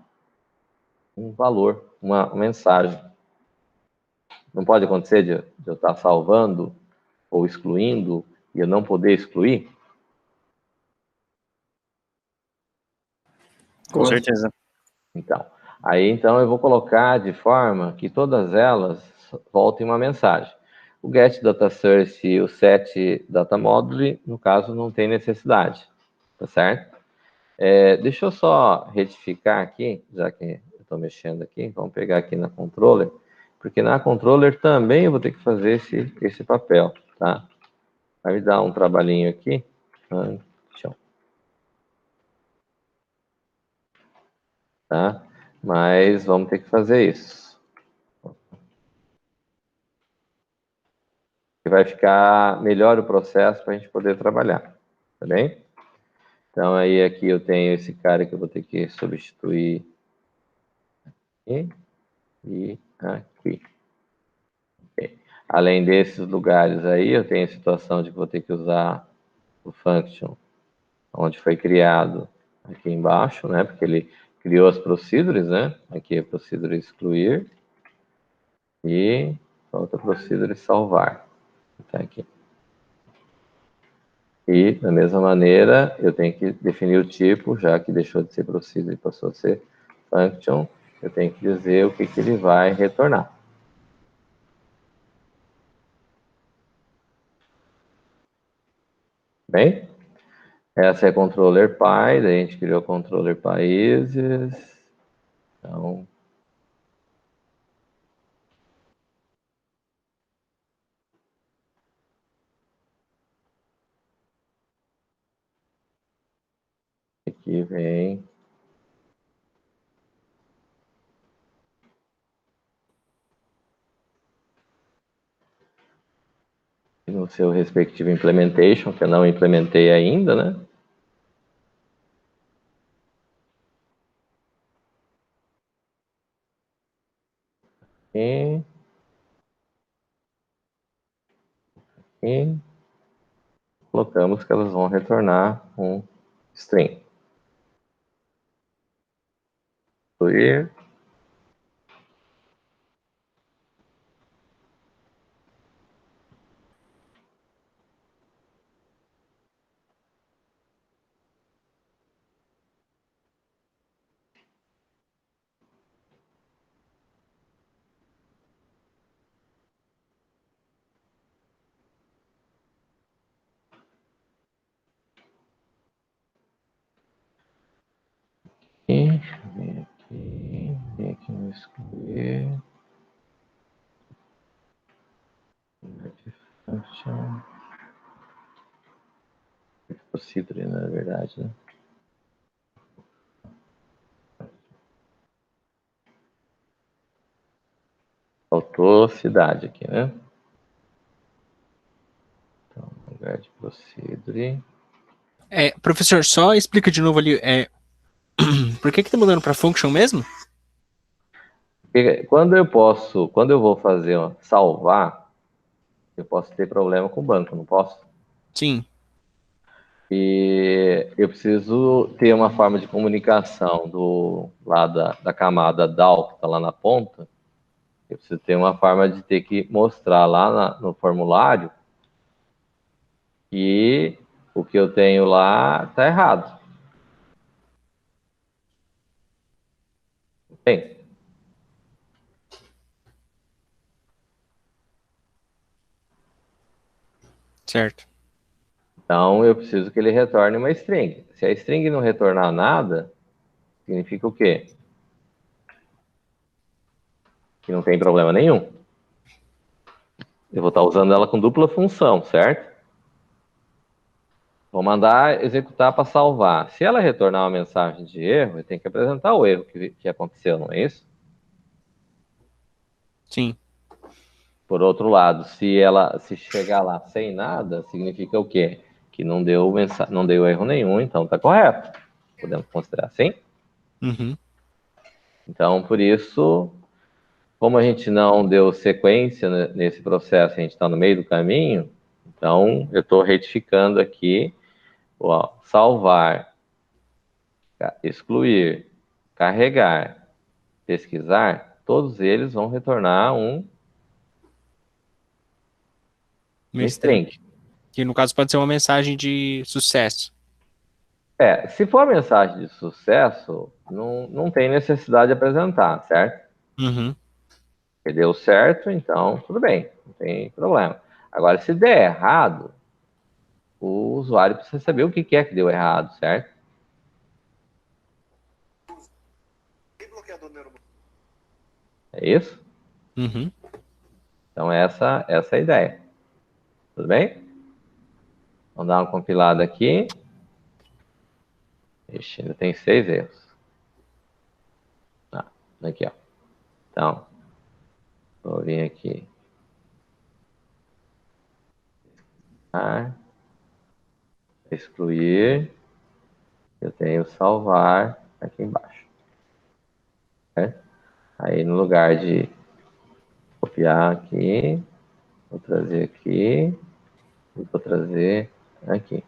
um valor, uma mensagem. Não pode acontecer de eu estar salvando ou excluindo e eu não poder excluir? Com certeza. Então, então eu vou colocar de forma que todas elas voltem uma mensagem. O get data source e o set data module, no caso, não tem necessidade, tá certo? Deixa eu só retificar aqui, já que eu estou mexendo aqui, vamos pegar aqui na controller, porque na controller também eu vou ter que fazer esse papel, tá? Vai me dar um trabalhinho aqui. Tá? Mas vamos ter que fazer isso. E vai ficar melhor o processo para a gente poder trabalhar, tá bem? Então, aí aqui eu tenho esse cara que eu vou ter que substituir aqui e aqui. Okay. Além desses lugares aí, eu tenho a situação de que vou ter que usar o function onde foi criado aqui embaixo, né? Porque ele criou as procedures, né? Aqui é procedure excluir e outra procedure salvar. Tá aqui. E, da mesma maneira, eu tenho que definir o tipo, já que deixou de ser procedure e passou a ser function, eu tenho que dizer o que ele vai retornar. Bem? Essa é controller pai, daí a gente criou controller países. Então, aqui vem no seu respectivo implementation, que eu não implementei ainda, né? E colocamos que elas vão retornar um string. Clear. E vem aqui no excluir. Function. Procedure, na verdade, né? Faltou cidade aqui, né? Então, lugar de procedure. Professor, só explica de novo ali. Por que tá mudando para function mesmo? Porque quando eu vou fazer salvar, eu posso ter problema com o banco, não posso? Sim. E eu preciso ter uma forma de comunicação lá da camada DAO, que está lá na ponta. Eu preciso ter uma forma de ter que mostrar lá no formulário que o que eu tenho lá está errado. Bem, Certo. então eu preciso que ele retorne uma string. Se a string não retornar nada, significa o quê? Que não tem problema nenhum. Eu vou estar usando ela com dupla função, certo? Vou mandar executar para salvar. Se ela retornar uma mensagem de erro, eu tenho que apresentar o erro que aconteceu, não é isso? Sim. Por outro lado, se chegar lá sem nada, significa o quê? Que não deu erro nenhum, então está correto. Podemos considerar assim? Uhum. Então, por isso, como a gente não deu sequência nesse processo, a gente está no meio do caminho, então eu estou retificando aqui, salvar, excluir, carregar, pesquisar, todos eles vão retornar um string. Que no caso pode ser uma mensagem de sucesso. Se for mensagem de sucesso, não tem necessidade de apresentar, certo? Uhum. Se deu certo, então tudo bem, não tem problema. Agora, se der errado, o usuário precisa saber o que é que deu errado, certo? É isso? Uhum. Então, essa é a ideia. Tudo bem? Vamos dar uma compilada aqui. Ixi, ainda tem 6 erros. Aqui, ó. Então, vou vir aqui. Excluir. Eu tenho salvar aqui embaixo. Certo? Aí, no lugar de copiar aqui, vou trazer aqui e vou trazer aqui.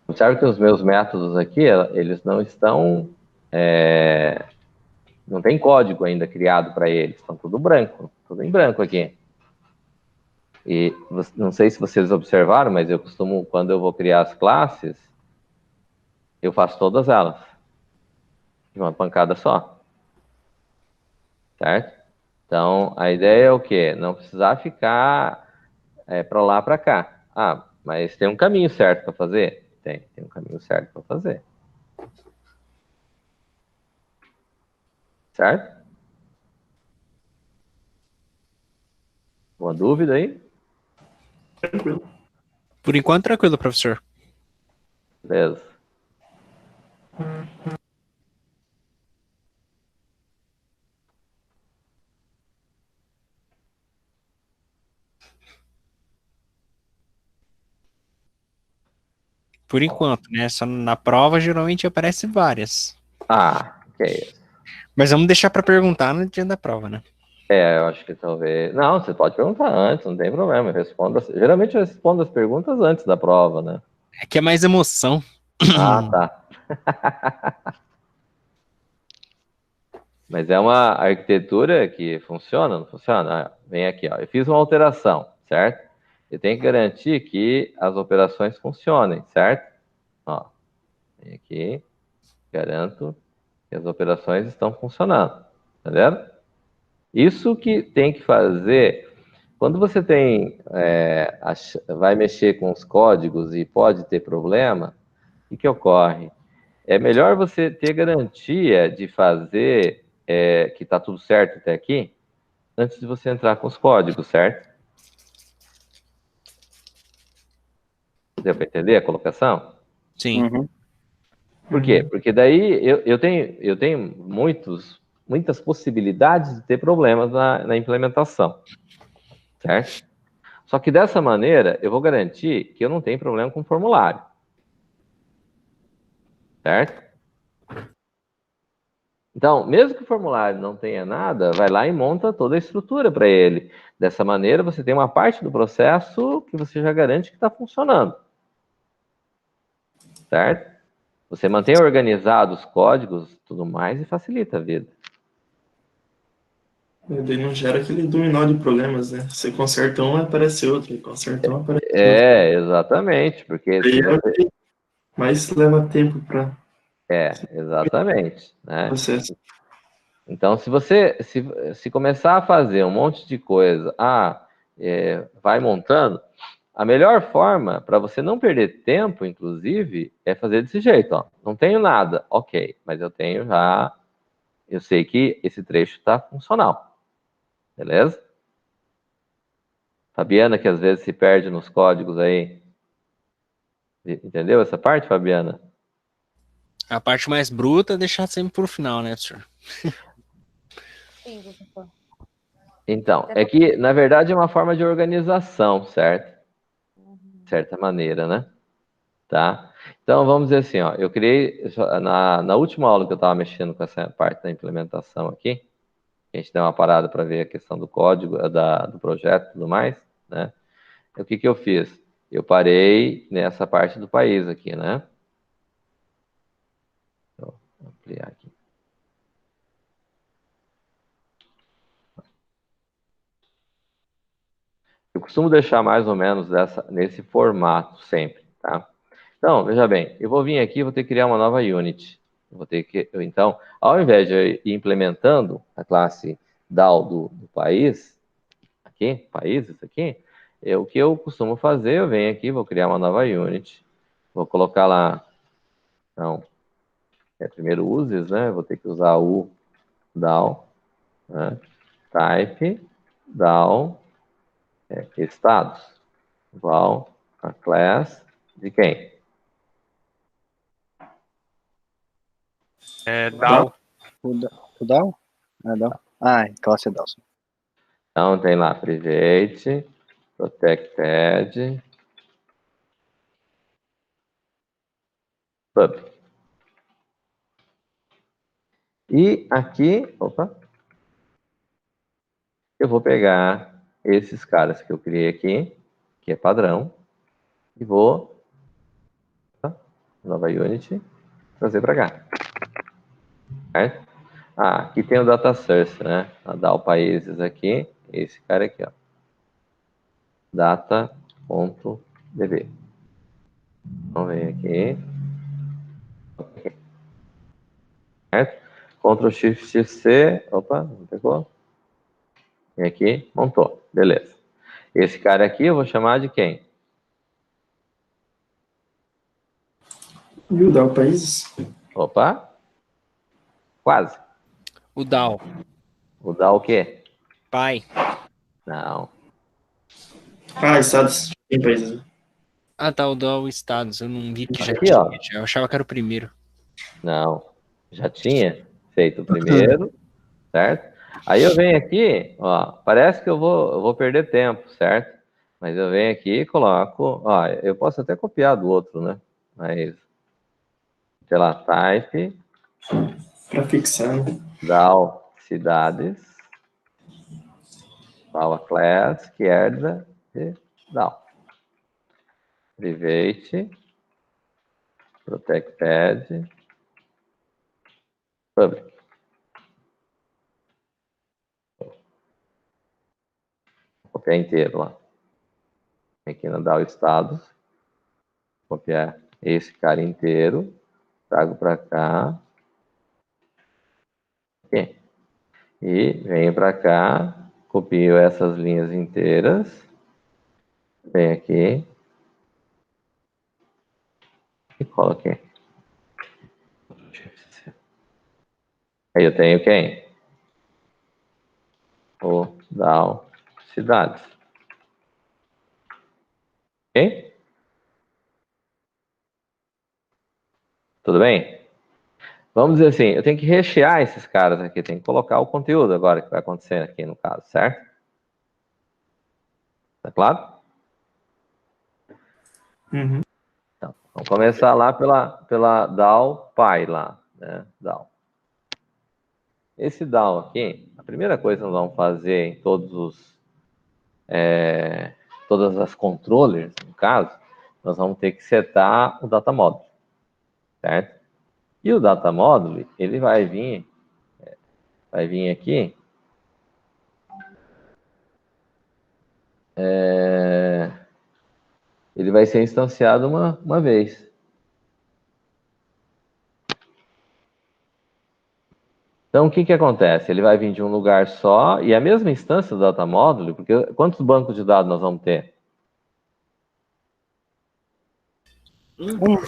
Observe que os meus métodos aqui, eles não estão... não tem código ainda criado para eles. Estão tudo branco. Tudo em branco aqui. E não sei se vocês observaram, mas eu costumo, quando eu vou criar as classes, eu faço todas elas de uma pancada só. Certo? Então, a ideia é o quê? Não precisar ficar para lá, para cá. Mas tem um caminho certo para fazer? Tem um caminho certo para fazer. Certo? Alguma dúvida aí? Tranquilo. Por enquanto, tranquilo, professor. Beleza. Por enquanto, né? Só na prova geralmente aparece várias. Que é isso. Mas vamos deixar para perguntar no dia da prova, né? Eu acho que talvez... Não, você pode perguntar antes, não tem problema. Geralmente eu respondo as perguntas antes da prova, né? É que é mais emoção. Tá. Mas é uma arquitetura que funciona, não funciona? Vem aqui, ó. Eu fiz uma alteração, certo? Eu tenho que garantir que as operações funcionem, certo? Vem aqui, garanto que as operações estão funcionando, tá vendo? Isso que tem que fazer, quando você vai mexer com os códigos e pode ter problema, o que ocorre? É melhor você ter garantia de fazer que está tudo certo até aqui, antes de você entrar com os códigos, certo? Deu para entender a colocação? Sim. Uhum. Por quê? Porque daí eu tenho muitos muitas possibilidades de ter problemas na implementação, certo? Só que dessa maneira, eu vou garantir que eu não tenho problema com o formulário, certo? Então, mesmo que o formulário não tenha nada, vai lá e monta toda a estrutura para ele. Dessa maneira, você tem uma parte do processo que você já garante que está funcionando, certo? Você mantém organizado os códigos, tudo mais, e facilita a vida. Daí não gera aquele dominó de problemas, né? Você conserta um, aparece outro. E conserta um, aparece outro. Exatamente, porque se Aí é o você... que mais leva tempo para exatamente, né? processo. Então, se você se começar a fazer um monte de coisa, vai montando, a melhor forma para você não perder tempo, inclusive, é fazer desse jeito, ó. Não tenho nada, ok, mas eu tenho já, eu sei que esse trecho está funcional, beleza? Fabiana, que às vezes se perde nos códigos aí, entendeu essa parte, Fabiana? A parte mais bruta é deixar sempre por final, né, professor? Sim, professor. Então, é que, na verdade, é uma forma de organização, certo? De certa maneira, né? Tá? Então, vamos dizer assim, ó, eu criei, na última aula que eu estava mexendo com essa parte da implementação aqui, a gente deu uma parada para ver a questão do código, do projeto e tudo mais, né? O que eu fiz? Eu parei nessa parte do país aqui, né? Vou ampliar aqui. Eu costumo deixar mais ou menos nesse formato sempre, tá? Então, veja bem, eu vou vir aqui e vou ter que criar uma nova unit. Então, ao invés de ir implementando a classe DAO do país, países aqui, o que eu costumo fazer, eu venho aqui, vou criar uma nova unit, vou colocar lá, então, primeiro uses, né? Vou ter que usar o DAO, né? Type, DAO, estados, igual a class de quem? DAO. O DAO? DAO. Classe DAO. Então, tem lá private, protected, pub. E aqui, eu vou pegar esses caras que eu criei aqui, que é padrão, e vou, nova unit, trazer para cá. Certo? Aqui tem o data source, né? A DAO países aqui, esse cara aqui, ó. Data.db. Então, vem aqui. Certo? Ctrl Shift C. Não pegou? Vem aqui, montou. Beleza. Esse cara aqui eu vou chamar de quem? E o DAO Países? Quase. O DAO. O DAO o quê? Pai. Não. Estados em países. Né? Ah, tá, o DAO Estados. Eu não vi que já Aqui, tinha. ó. Eu achava que era o primeiro. Não. Já tinha feito o primeiro, certo? Aí eu venho aqui, ó, parece que eu vou perder tempo, certo? Mas eu venho aqui e coloco, ó, eu posso até copiar do outro, né? Mas, sei lá, type, Para fixar, né? DAO cidades, DAO a class, que herda de DAO. Private, protected, public. Vou copiar inteiro lá. Aqui na DAO estados, copiar esse cara inteiro, trago para cá, aqui. E venho para cá, copio essas linhas inteiras, venho aqui e colo aqui. Aí eu tenho quem? O DAO cidades. Ok? Tudo bem? vamos dizer assim, eu tenho que rechear esses caras aqui, tenho que colocar o conteúdo agora que vai acontecer aqui no caso, certo? Tá claro? Uhum. Então, vamos começar lá pela DAO Pi lá, né? DAO. Esse DAO aqui, a primeira coisa que nós vamos fazer em todas as controllers, no caso, nós vamos ter que setar o data module, certo? E o data module, ele vai vir aqui, ele vai ser instanciado uma vez. Então, o que acontece? Ele vai vir de um lugar só, e a mesma instância do data module, porque quantos bancos de dados nós vamos ter? Um.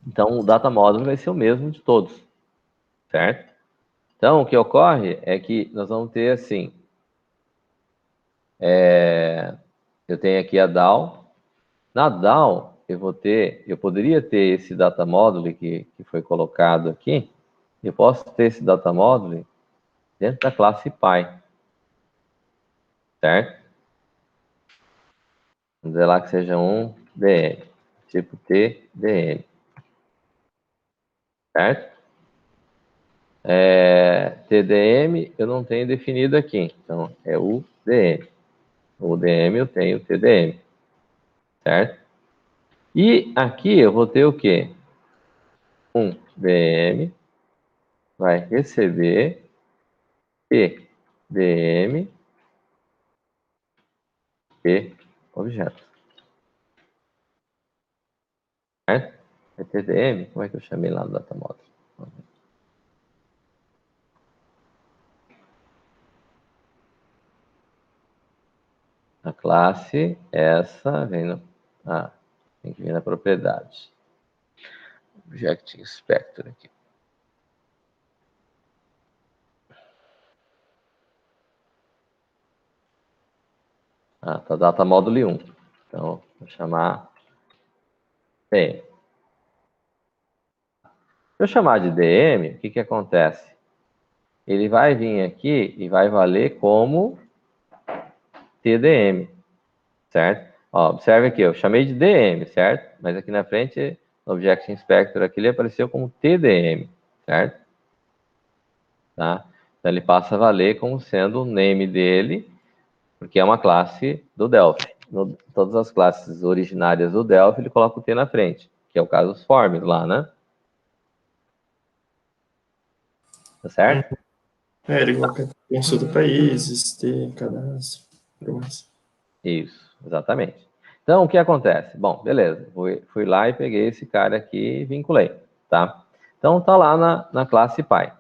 Então, o data module vai ser o mesmo de todos, certo? Então, o que ocorre é que nós vamos ter assim, eu tenho aqui a DAO. Na DAO, eu poderia ter esse data module que foi colocado aqui, eu posso ter esse data module dentro da classe Pi, certo? Vamos dizer lá que seja um DM, tipo TDM, certo? TDM eu não tenho definido aqui, então é o DM. O DM eu tenho TDM, certo? E aqui eu vou ter o quê? Um DM vai receber TDM e objeto, certo? É TDM, como é que eu chamei lá no data model? A classe, essa vem no... tem que vir na propriedade. Object Inspector aqui. Tá data module 1. Então, vou chamar DM. Se eu chamar de DM, o que acontece? Ele vai vir aqui e vai valer como TDM, certo? Ó, observe aqui, eu chamei de DM, certo? Mas aqui na frente, no Object Inspector, aqui ele apareceu como TDM, certo? Tá? Então ele passa a valer como sendo o name dele, porque é uma classe do Delphi. Todas as classes originárias do Delphi, ele coloca o T na frente, que é o caso dos forms lá, né? Tá certo? Era igual que consulta países, ter cadastro, promessa. Isso, exatamente. Então, o que acontece? Bom, beleza, fui lá e peguei esse cara aqui e vinculei, tá? Então, tá lá na classe Pi,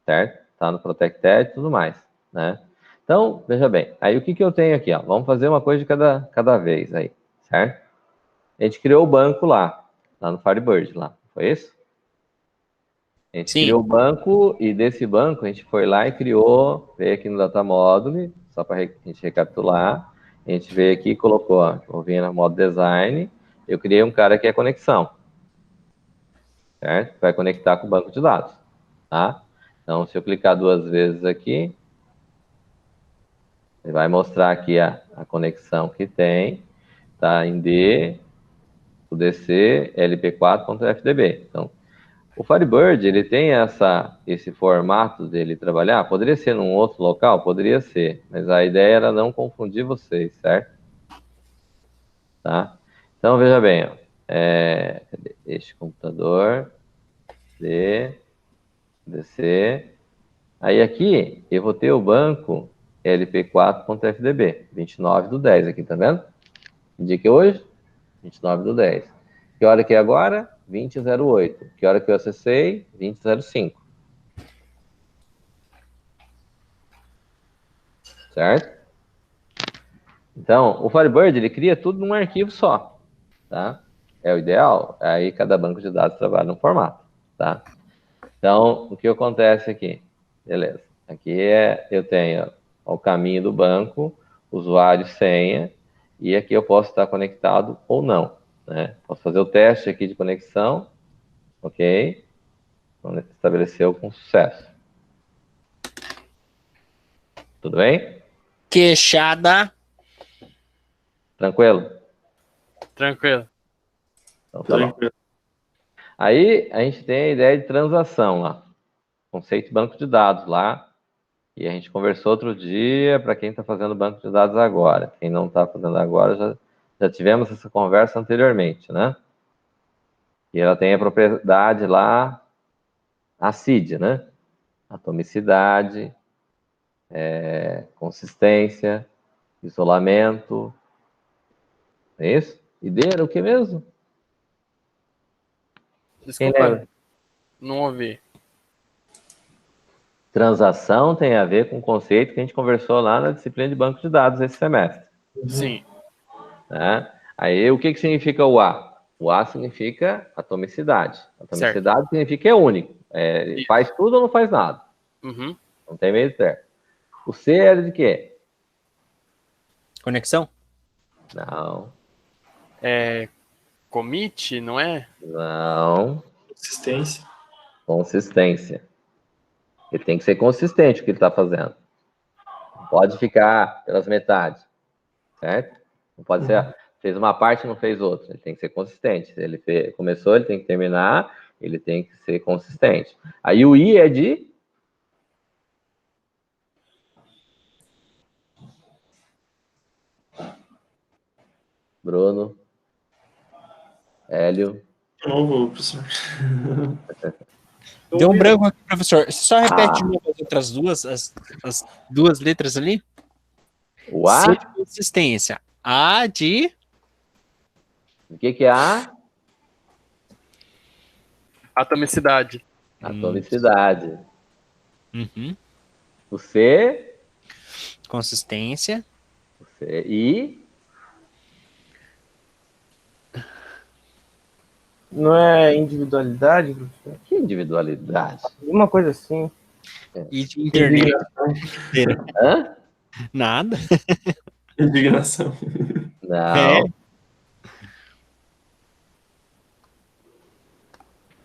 certo? Tá no Protected e tudo mais, né? Então, veja bem, aí o que eu tenho aqui, ó? Vamos fazer uma coisa de cada vez aí, certo? A gente criou o banco lá no Firebird, lá, foi isso? A gente criou o banco e desse banco a gente foi lá e criou, veio aqui no Data Module, só para a gente recapitular, a gente veio aqui e colocou, ó, eu vim no modo Design, eu criei um cara que é conexão, certo? Vai conectar com o banco de dados, tá? Então, se eu clicar 2 vezes aqui, ele vai mostrar aqui a conexão que tem, tá em D, o DC, lp4.fdb. Então, o Firebird, ele tem esse formato dele trabalhar, poderia ser num outro local? Poderia ser, mas a ideia era não confundir vocês, certo? Tá? Então, veja bem, ó, cadê este computador, DC, aí aqui eu vou ter o banco lp4.fdb, 29/10 aqui, tá vendo? Indique hoje, 29/10. Que hora que é agora? 20:08. Que hora que eu acessei? 20:05. Certo? Então, o Firebird, ele cria tudo num arquivo só, tá? É o ideal. Aí cada banco de dados trabalha num formato, tá? Então, o que acontece aqui? Beleza. Aqui eu tenho o caminho do banco, usuário, senha, e aqui eu posso estar conectado ou não, né? Posso fazer o teste aqui de conexão, Ok? Então, estabeleceu com sucesso. Tudo bem? Queixada. Tranquilo? Tranquilo. Então tá bom. Tranquilo. Aí a gente tem a ideia de transação lá. Conceito de banco de dados lá. E a gente conversou outro dia para quem está fazendo banco de dados agora. Quem não está fazendo agora, já tivemos essa conversa anteriormente, né? E ela tem a propriedade lá, a CID, né? Atomicidade, consistência, isolamento. É isso? E D era o que mesmo? Quem Desculpa, lembra? não ouvi. Transação tem a ver com o conceito que a gente conversou lá na disciplina de banco de dados esse semestre. Sim. Né? Aí o que significa o A? O A significa atomicidade. Atomicidade significa que é único. Faz tudo ou não faz nada. Uhum. Não tem meio termo. O C era de quê? Conexão? Não. Commit, não é? Não. Consistência. Consistência. Ele tem que ser consistente o que ele está fazendo. Não pode ficar pelas metades. Certo? Não pode ser, fez uma parte e não fez outra. Ele tem que ser consistente. Se ele começou, ele tem que terminar, ele tem que ser consistente. Aí o I é de... Bruno, Hélio. Não vou, professor. Deu um branco aqui, professor. Você só repete de novo as outras duas, as duas letras ali? O A? C de consistência. A de... O que é A? Atomicidade. Atomicidade. Uhum. O C? Consistência. O C. I? Não é individualidade, professor? Que individualidade? Alguma coisa assim. E de internet. Hã? Nada. Indignação. Não.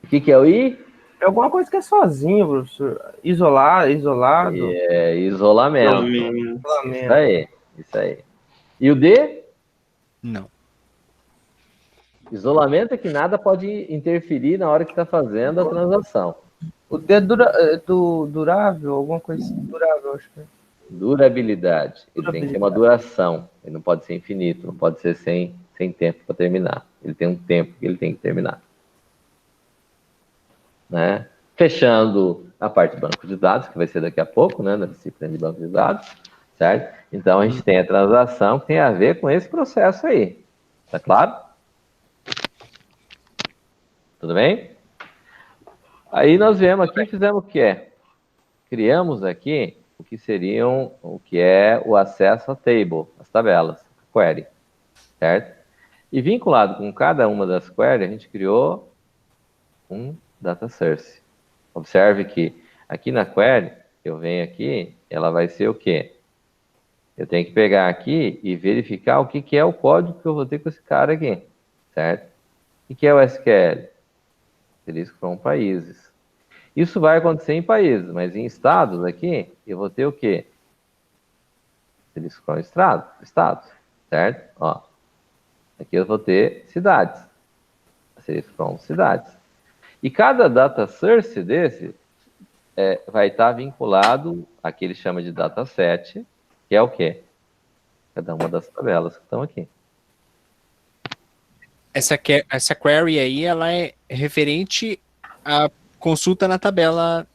O que é o I? É alguma coisa que é sozinho, professor. Isolado. É isolamento. Isso aí. Isso aí. E o D? Não. Isolamento é que nada pode interferir na hora que está fazendo a transação. O D é durável, alguma coisa assim. Durável, acho que é. Durabilidade. Ele tem que ter uma duração. Ele não pode ser infinito, não pode ser sem tempo para terminar. Ele tem um tempo que ele tem que terminar. Né? Fechando a parte de banco de dados, que vai ser daqui a pouco, né, na disciplina de banco de dados, certo? Então, a gente tem a transação que tem a ver com esse processo aí. Tá claro? Tudo bem? Aí nós viemos aqui e fizemos o que? Criamos aqui o que é o acesso à table, as tabelas, query, certo? E vinculado com cada uma das queries, a gente criou um data source. Observe que aqui na query, eu venho aqui, ela vai ser o quê? Eu tenho que pegar aqui e verificar o que é o código que eu vou ter com esse cara aqui, certo? O que é o SQL? Asterisco from países. Isso vai acontecer em países, mas em estados aqui, eu vou ter o quê? Asterisco from estados, certo? Ó, aqui eu vou ter cidades. Asterisco from cidades. E cada data source desse vai estar vinculado a que ele chama de dataset, que é o quê? Cada uma das tabelas que estão aqui. Essa query aí, ela é referente à consulta na tabela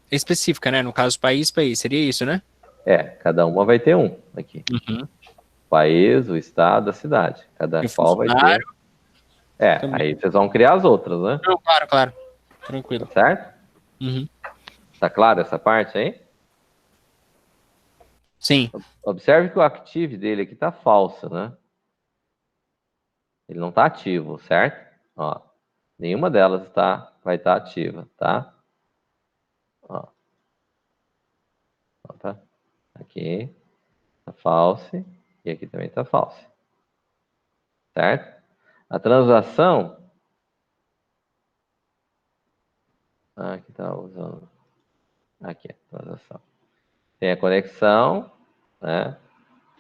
específica, né? No caso, país, seria isso, né? Cada uma vai ter um aqui. Uhum. O país, o estado, a cidade. Cada qual vai ter. Aí vocês vão criar as outras, né? Não, claro. Tranquilo. Tá certo? Uhum. Tá claro essa parte aí? Sim. Observe que o active dele aqui tá falso, né? Ele não tá ativo, certo? Ó, nenhuma delas vai estar ativa, tá? Ó. Tá? Aqui tá false e aqui também tá false. Certo? A transação Aqui está usando. Aqui, transação. Tem a conexão, né?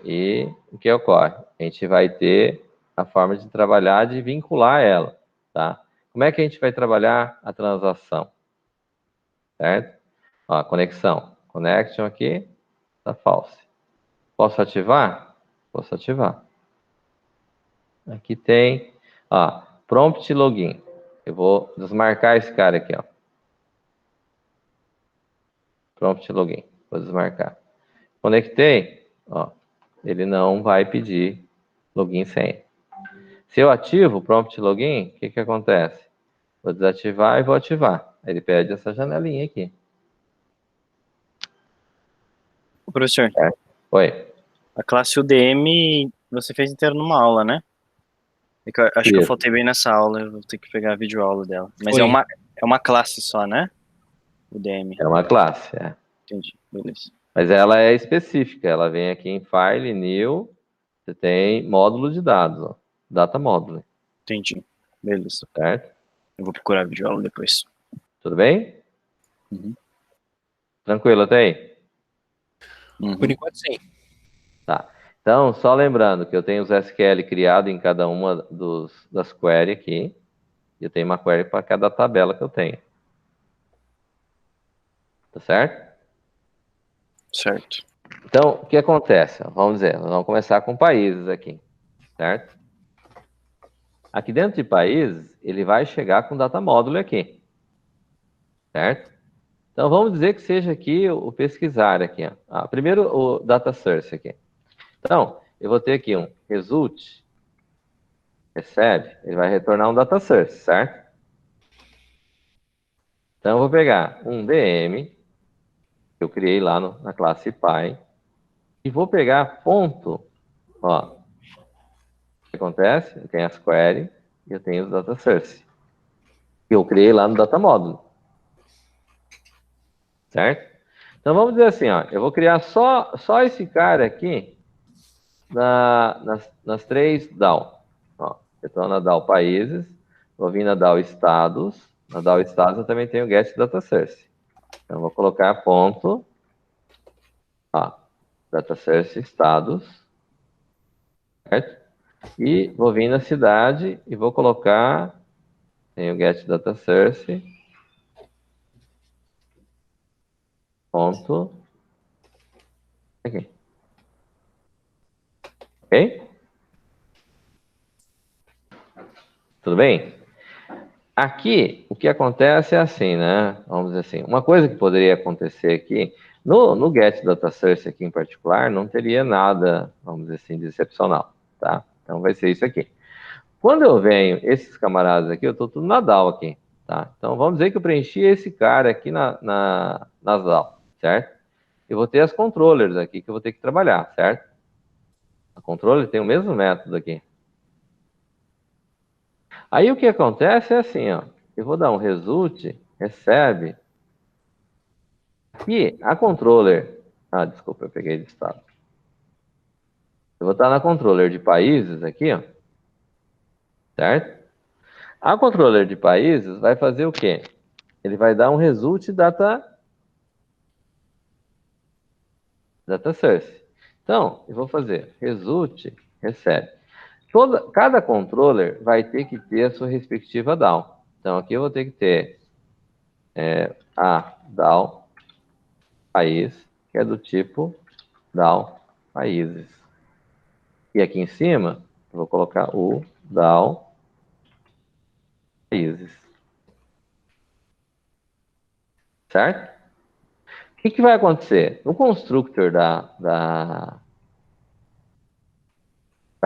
E o que ocorre? A gente vai ter a forma de trabalhar, de vincular ela, tá? Como é que a gente vai trabalhar a transação? Certo? Ó, conexão. Connection aqui, tá false. Posso ativar? Posso ativar. Aqui tem, ó, prompt login. Eu vou desmarcar esse cara aqui, ó. Prompt login. Vou desmarcar. Conectei, ó. Ele não vai pedir login e senha. Se eu ativo o prompt login, o que que acontece? Vou desativar e vou ativar. Ele pede essa janelinha aqui. Ô, professor, Oi. a classe UDM você fez inteiro numa aula, né? É que acho que eu Isso. faltei bem nessa aula, eu vou ter que pegar a videoaula dela. Mas Oi. é uma classe só, né? UDM. É uma classe, é. Entendi, beleza. Mas ela é específica. Ela vem aqui em File, New. Você tem módulo de dados, ó. Data módulo, Entendi, beleza. certo? Eu vou procurar a videoaula depois. Tudo bem? Uhum. Tranquilo até aí? Por enquanto, sim. Tá. Então, só lembrando que eu tenho os SQL criado em cada uma das queries aqui. E eu tenho uma query para cada tabela que eu tenho. Tá certo? Certo. Então, o que acontece? Vamos dizer, nós vamos começar com países aqui, certo? Aqui dentro de países, ele vai chegar com data módulo aqui, certo? Então, vamos dizer que seja aqui o pesquisar aqui, ó. Primeiro o data source aqui. Então, eu vou ter aqui um result, recebe, ele vai retornar um data source, certo? Então, eu vou pegar um DM, que eu criei lá na classe Py, e vou pegar ponto, ó. O que acontece? Eu tenho as query e eu tenho os data source, que eu criei lá no data módulo. Certo? Então, vamos dizer assim, ó, eu vou criar só esse cara aqui nas três DAO. Ó, eu estou na DAO países, vou vir na DAO estados. Na DAO estados eu também tenho get data source. Então, eu vou colocar ponto, ó, data source estados, certo? E vou vir na cidade e vou colocar, tenho get data source, ponto, aqui. Ok? Tudo bem? Aqui, o que acontece é assim, né? Vamos dizer assim, uma coisa que poderia acontecer aqui, no get data source aqui em particular, não teria nada, vamos dizer assim, de excepcional, tá? Então vai ser isso aqui. Quando eu venho, esses camaradas aqui, eu estou tudo na DAO aqui, tá? Então vamos dizer que eu preenchi esse cara aqui nas DAO, certo? Eu vou ter as controllers aqui que eu vou ter que trabalhar, certo? A controller tem o mesmo método aqui. Aí o que acontece é assim, ó. Eu vou dar um result, recebe. E a controller... desculpa, eu peguei de estado. Eu vou estar na controller de países aqui, ó. Certo? A controller de países vai fazer o quê? Ele vai dar um result data source. Então, eu vou fazer result, recebe. Cada controller vai ter que ter a sua respectiva DAO. Então, aqui eu vou ter que ter a DAO país, que é do tipo DAO países. E aqui em cima, eu vou colocar o DAO países. Certo? O que vai acontecer? No constructor da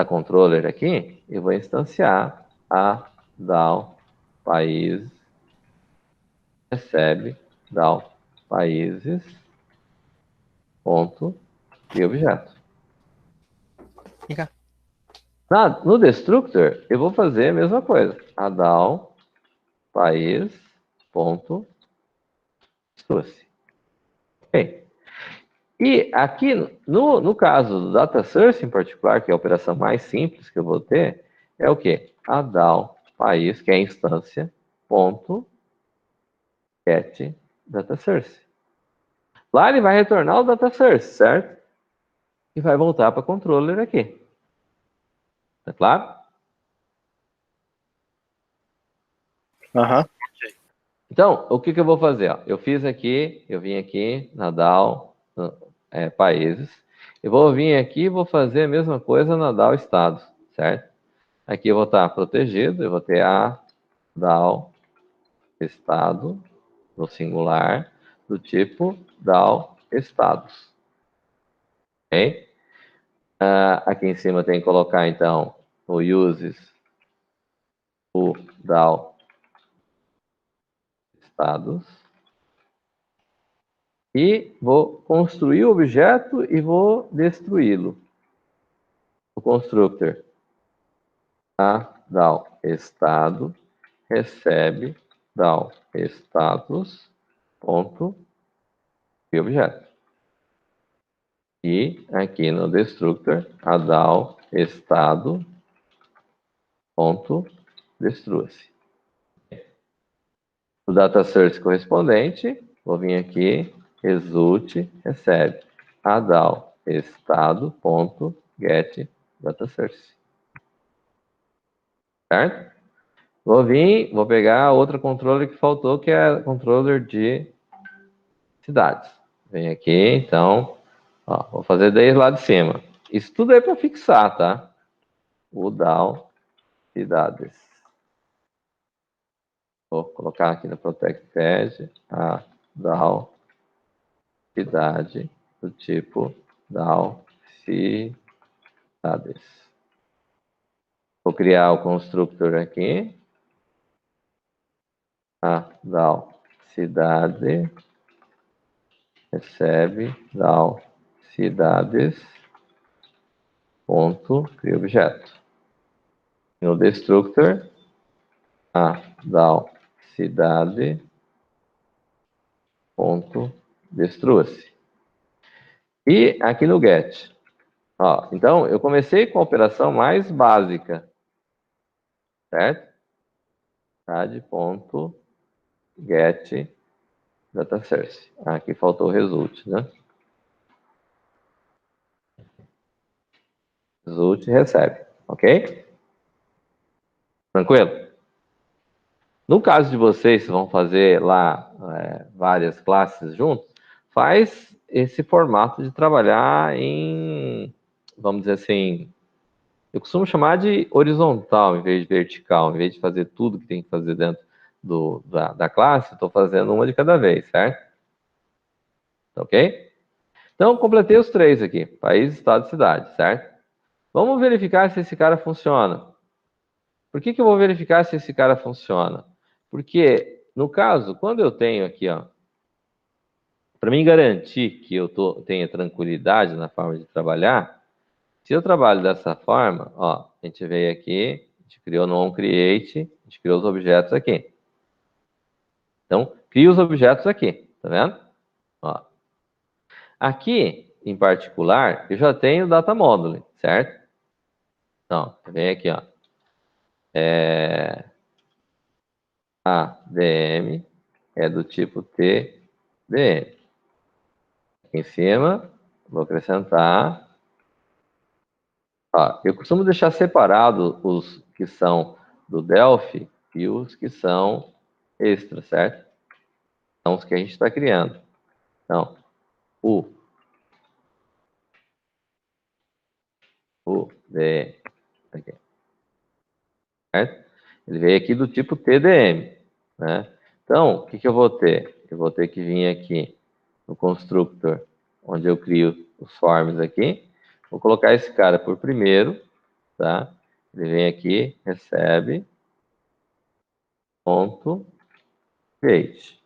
controller aqui, eu vou instanciar a DAO país, recebe DAO países, ponto e objeto. No destructor, eu vou fazer a mesma coisa. A DAO país, ponto source. Ok. E aqui, no caso do data source em particular, que é a operação mais simples que eu vou ter, é o quê? A DAO país, que é a instância, ponto, get data source. Lá ele vai retornar o data source, certo? E vai voltar para controller aqui. Tá claro? Aham. Então, o que eu vou fazer? Ó? Eu vim aqui na DAO países. Eu vou vir aqui e vou fazer a mesma coisa na DAO estados, certo? Aqui eu vou estar protegido, eu vou ter a DAO estado no singular do tipo DAO estados. Ok? Aqui em cima tem que colocar então o uses o DAO estados. E vou construir o objeto e vou destruí-lo. O constructor DAO estado recebe DAO status ponto e objeto. E aqui no destructor a DAO estado ponto destrua-se. O data source correspondente, vou vir aqui, result, recebe a DAO estado ponto get data source. Certo? Vou pegar outra controller que faltou, que é a controller de cidades. Vem aqui, então, ó, vou fazer desde lá de cima. Isso tudo é para fixar, tá? O DAO cidades. Vou colocar aqui no Protect Tag a DAO cidade do tipo DAO cidades. Vou criar o constructor aqui. A DAO cidade recebe DAO cidades ponto cria objeto. No destructor a DAO cidade ponto destrua-se. E aqui no get, ó, então eu comecei com a operação mais básica, certo? Ponto get data source. Aqui faltou o result, né? Result recebe, ok? Tranquilo? No caso de vocês, que vão fazer lá várias classes juntos, faz esse formato de trabalhar em, vamos dizer assim, eu costumo chamar de horizontal em vez de vertical, em vez de fazer tudo que tem que fazer dentro da classe, estou fazendo uma de cada vez, certo? Ok? Então, completei os três aqui, país, estado e cidade, certo? Vamos verificar se esse cara funciona. Por que eu vou verificar se esse cara funciona? Porque, no caso, quando eu tenho aqui, ó, para mim garantir que eu tenha tranquilidade na forma de trabalhar, se eu trabalho dessa forma, ó, a gente veio aqui, a gente criou no onCreate, a gente criou os objetos aqui. Então, cria os objetos aqui, tá vendo? Ó. Aqui, em particular, eu já tenho o data module, certo? Então, vem aqui, ó. ADM é do tipo TDM. Aqui em cima, vou acrescentar. Ó, eu costumo deixar separado os que são do Delphi e os que são extra, certo? São os que a gente está criando. Então, D, aqui, certo? Ele veio aqui do tipo TDM, né? Então, o que eu vou ter? Eu vou ter que vir aqui no constructor, onde eu crio os forms aqui. Vou colocar esse cara por primeiro, tá? Ele vem aqui, recebe, ponto, create.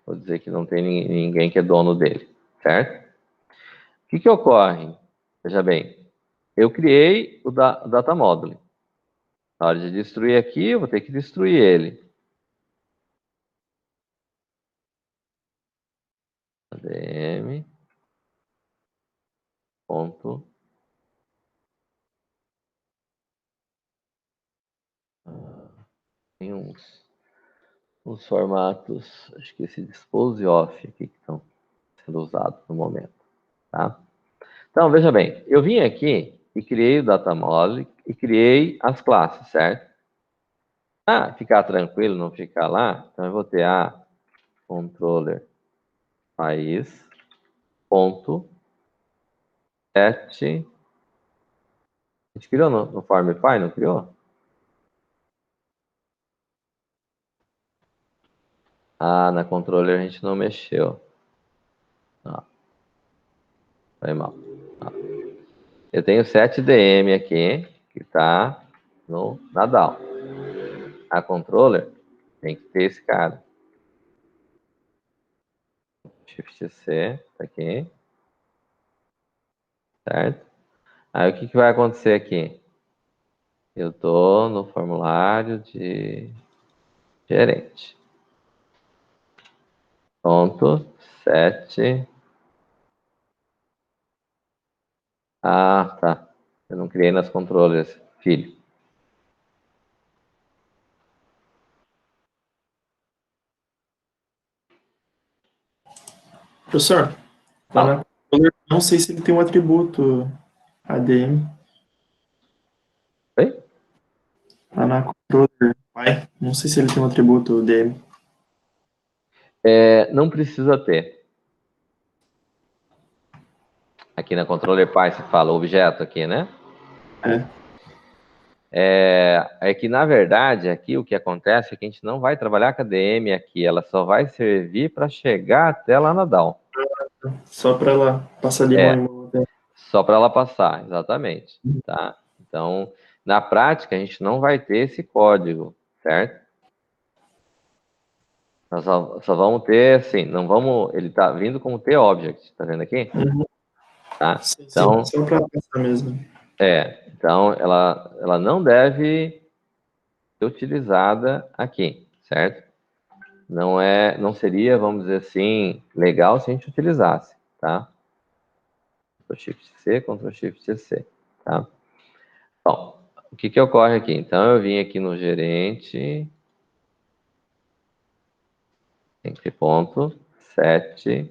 Vou dizer que não tem ninguém que é dono dele, certo? O que ocorre? Veja bem, eu criei o data module. Na hora de destruir aqui, eu vou ter que destruir ele. ADM ponto Tem uns formatos, acho que esse dispose off aqui que estão sendo usados no momento, tá? Então, veja bem, eu vim aqui e criei o datamodel e criei as classes, certo? Ah, ficar tranquilo, não ficar lá, então eu vou ter a controller país ponto set. A gente criou no Formify, não criou? Ah, na controller a gente não mexeu. Ah, foi mal. Ah. Eu tenho 7DM aqui, que está no Nadal. A controller tem que ter esse cara. Shift C, tá aqui. Certo? Aí o que vai acontecer aqui? Eu estou no formulário de gerente. Ponto 7. Ah, tá. Eu não criei nas controllers, filho. Professor, lá na controller, não sei se ele tem um atributo ADM. Oi? Lá na controller, pai, não sei se ele tem um atributo ADM. Não precisa ter. Aqui na controller pai se fala objeto aqui, né? É que, na verdade, aqui o que acontece é que a gente não vai trabalhar com a DM aqui, ela só vai servir para chegar até lá na DAO. Só para ela passar de mão em mão. Só para ela passar, exatamente. Tá? Então, na prática, a gente não vai ter esse código, certo? Nós só vamos ter, assim, não vamos... Ele está vindo como T-Object, tá vendo aqui? Tá? Sim, Então, só para passar mesmo. Então ela não deve ser utilizada aqui, certo? Não seria, vamos dizer assim, legal se a gente utilizasse, tá? Ctrl Shift C, Ctrl Shift C, tá? Bom, o que ocorre aqui? Então eu vim aqui no gerente, tem que ter ponto 7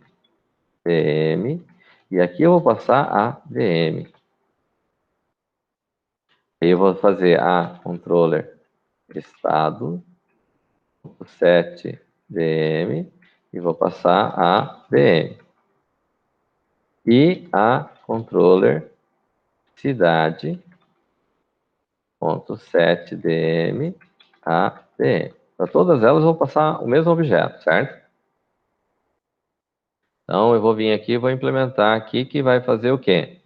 VM, e aqui eu vou passar a VM. Aí eu vou fazer a controller estado 7 VM e vou passar a VM. E a controller cidade ponto 7 DM a DM. Para todas elas eu vou passar o mesmo objeto, certo? Então eu vou vir aqui e vou implementar aqui que vai fazer o quê?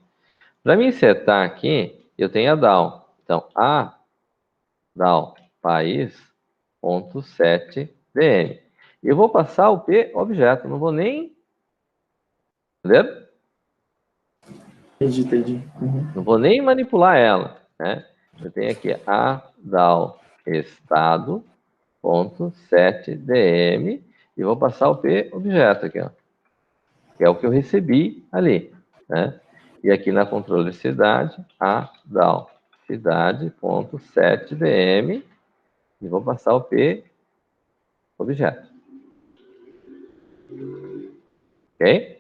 Para mim setar aqui, eu tenho a DAO. Então a DAO país ponto 7 DM. Eu vou passar o P objeto, não vou nem... Entendeu? Entendi. Não vou nem manipular ela, né? Eu tenho aqui a DAO estado ponto 7 DM e vou passar o P objeto aqui, ó, que é o que eu recebi ali, né? E aqui na controle cidade, a DAO cidade ponto 7 DM e vou passar o P objeto. Ok?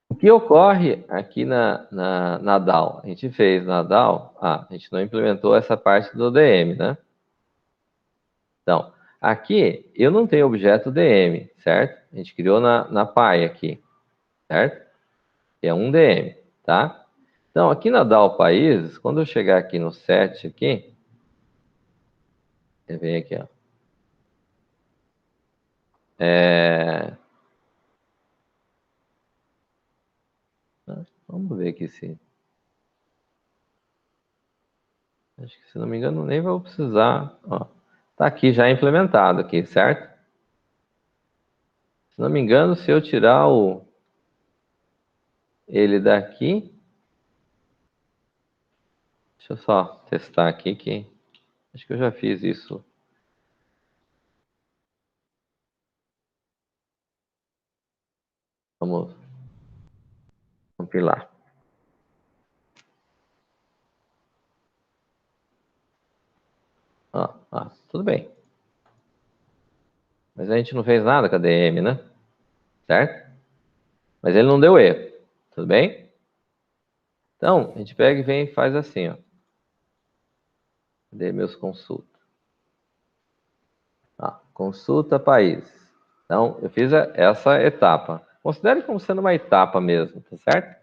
O que ocorre aqui na DAO? A gente fez na DAO, a gente não implementou essa parte do DM, né? Então, aqui eu não tenho objeto DM, certo? A gente criou na PY aqui, certo? Que é um DM, tá? Então, aqui na DAO Países, quando eu chegar aqui no set aqui, eu venho aqui, ó. Vamos ver aqui se... Acho que, se não me engano, nem vou precisar... Ó, tá aqui já implementado aqui, certo? Se não me engano, se eu tirar ele daqui... Deixa eu só testar aqui que... Acho que eu já fiz isso. Vamos compilar. Ó, tudo bem. Mas a gente não fez nada com a DM, né? Certo? Mas ele não deu erro. Tudo bem? Então, a gente pega e vem e faz assim, ó. Cadê meus consultas? Consulta país. Então, eu fiz essa etapa. Considere como sendo uma etapa mesmo, tá certo?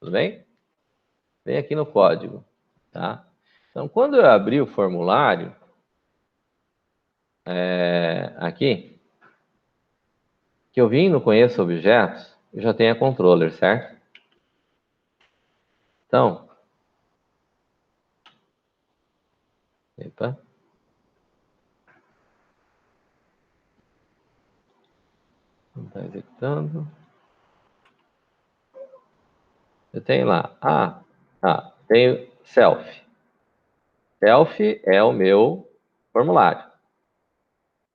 Tudo bem? Vem aqui no código, tá? Então, quando eu abrir o formulário, aqui, que eu vim no Conheça Objetos, eu já tenho a controller, certo? Então, epa. Não está executando. Eu tenho lá, tenho self. Self é o meu formulário.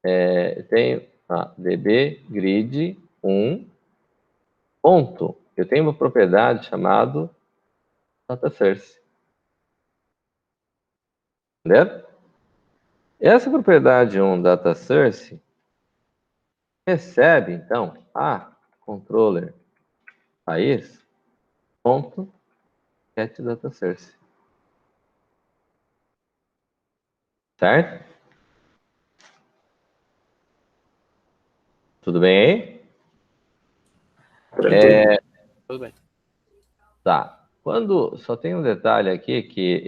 Eu tenho db grid 1 ponto. Eu tenho uma propriedade chamada data source. Entendeu? Essa propriedade 1 data source recebe, então, controller país ponto get data source. Certo? Tudo bem aí? Tudo bem. Tá. Quando só tem um detalhe aqui que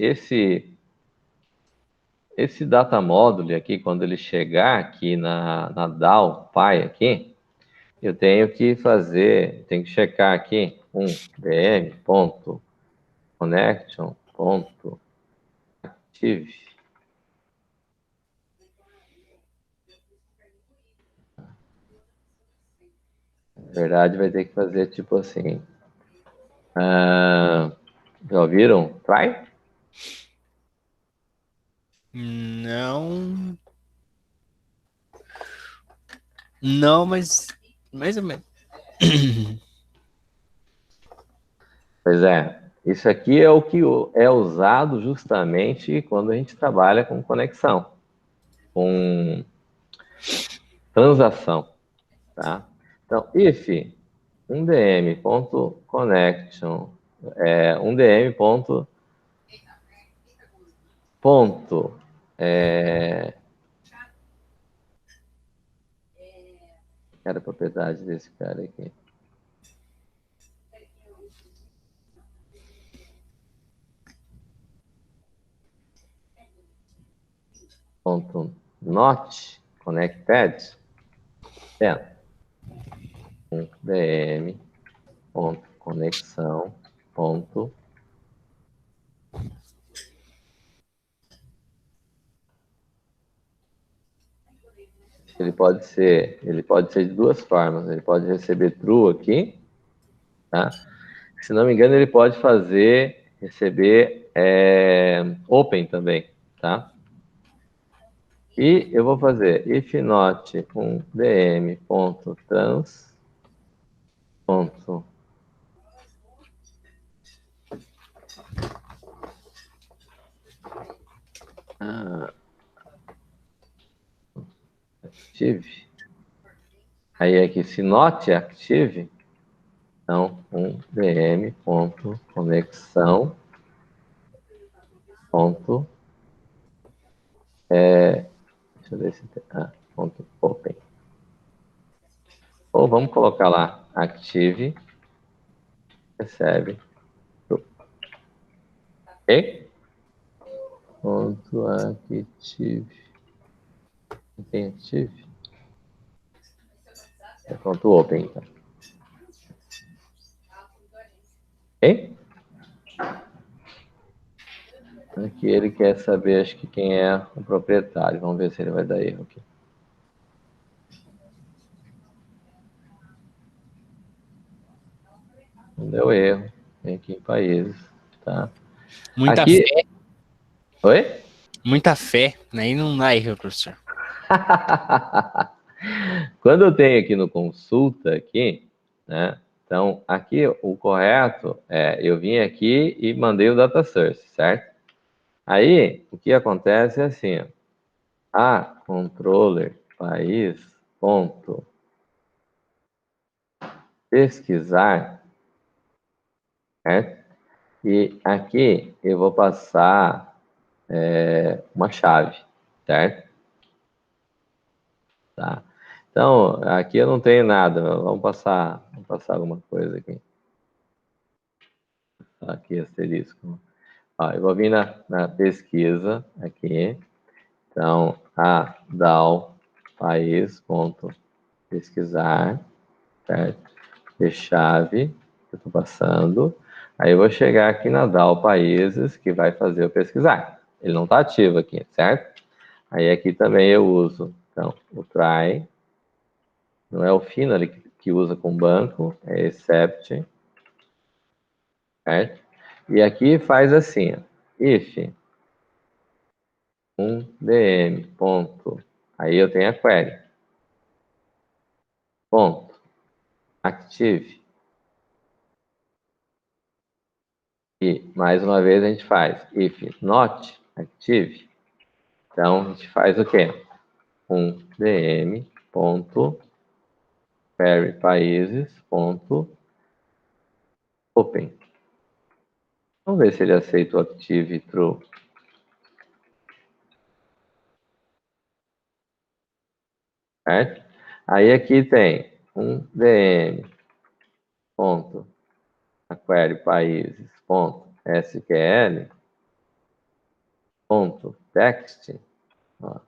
esse data module aqui, quando ele chegar aqui na DAO Pi aqui, eu tenho que checar aqui dm.connection.active. Na verdade, vai ter que fazer tipo assim. Já ouviram? Try? Não. Não, mas mais ou menos. Pois é. Isso aqui é o que é usado justamente quando a gente trabalha com conexão, com transação, tá? Então, if um dm.connection um dm. Era a propriedade desse cara aqui. Not connected, dm conexão ele pode ser de duas formas. Ele pode receber true aqui, tá? Se não me engano, ele pode receber open também, tá? E eu vou fazer if not dm.trans active. Aí aqui, se not active, então dm.conexão deixa eu ver se tem, ponto open. Ou vamos colocar lá, active, recebe, ok? Ponto active. Não tem active? É ponto open, então. Ok? Aqui ele quer saber, acho que quem é o proprietário. Vamos ver se ele vai dar erro aqui. Não deu erro. Vem aqui em países, tá? Muita aqui... fé. Oi? Muita fé. Aí não dá erro, professor. Quando eu tenho aqui no consulta aqui, né? Então, aqui o correto eu vim aqui e mandei o data source, certo? Aí, o que acontece é assim, ó, a controller país ponto pesquisar, certo? E aqui eu vou passar uma chave, certo? Tá. Então, aqui eu não tenho nada. Vamos passar alguma coisa aqui. Aqui, asterisco. Ó, eu vou vir na pesquisa aqui. Então, a DAO país ponto pesquisar, certo? De chave que eu estou passando. Aí eu vou chegar aqui na DAO países que vai fazer o pesquisar. Ele não está ativo aqui, certo? Aí aqui também eu uso, então, o try. Não é o final que usa com banco, é except, certo? E aqui faz assim, ó, if dm ponto, aí eu tenho a query, ponto, active, e mais uma vez a gente faz if not active, então a gente faz o quê? Dm ponto query países ponto open. Vamos ver se ele aceita o active true. Certo? Aí aqui tem dm ponto a query países ponto sql ponto text, ó,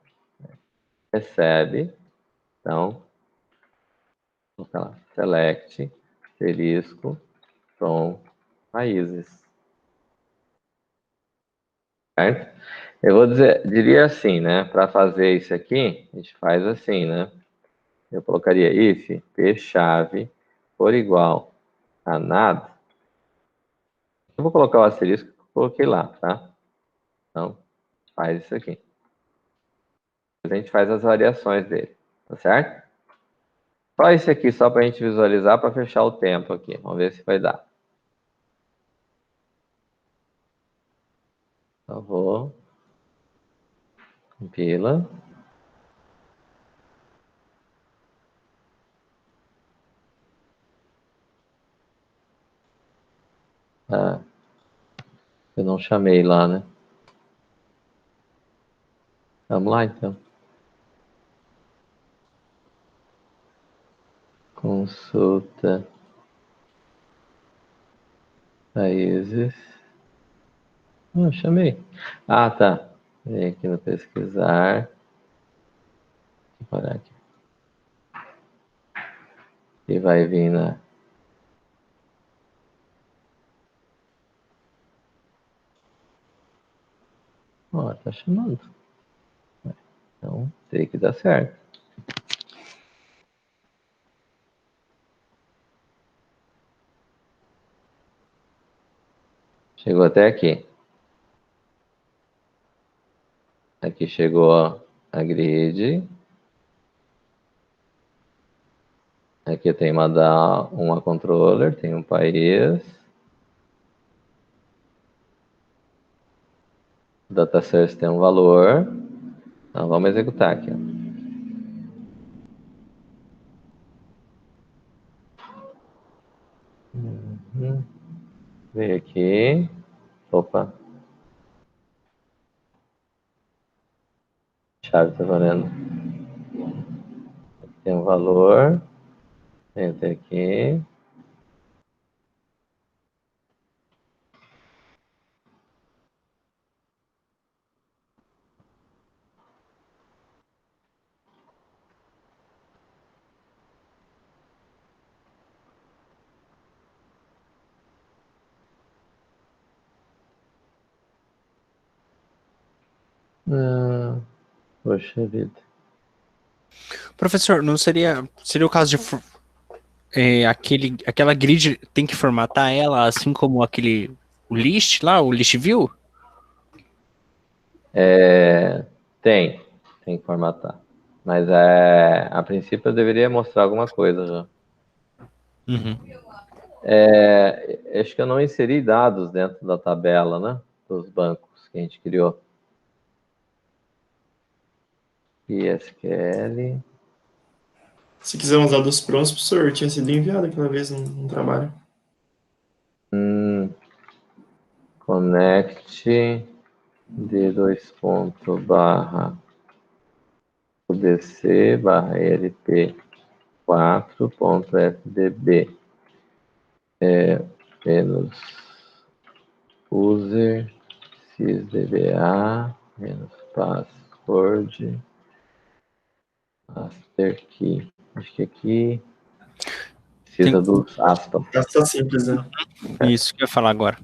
recebe, então vou colocar lá, select asterisco from países, certo? Eu vou diria assim, né? Para fazer isso aqui, a gente faz assim, né? Eu colocaria if p chave for igual a nada. Eu vou colocar o asterisco que eu coloquei lá, tá? Então, faz isso aqui. A gente faz as variações dele, tá certo? Só esse aqui, só para a gente visualizar, para fechar o tempo aqui. Vamos ver se vai dar. Então, vou. Compila. Ah, eu não chamei lá, né? Vamos lá, então. Consulta países. Não, chamei. Ah, tá. Vem aqui no pesquisar. Vou parar aqui. E vai vir na... Ó, tá chamando. Então, tem que dar certo. Chegou até aqui. Aqui chegou a grid. Aqui tem uma controller, tem um país. O data source tem um valor. Então, vamos executar aqui. Veio aqui. Opa. A chave está valendo. Aqui tem um valor. Entra aqui. Poxa vida. Professor, não seria o caso de aquela grid tem que formatar ela assim como o list lá, o list view? Tem que formatar. Mas a princípio eu deveria mostrar alguma coisa já. Uhum. Acho que eu não inseri dados dentro da tabela, né? Dos bancos que a gente criou. E SQL. Se quiser usar dos prontos, professor, tinha sido enviado aquela vez no trabalho. Connect d2 barra udc barra lp4.fdb menos user sysdba menos password master key. Acho que aqui precisa dos aspas. Tá simples, né? Isso que eu ia falar agora.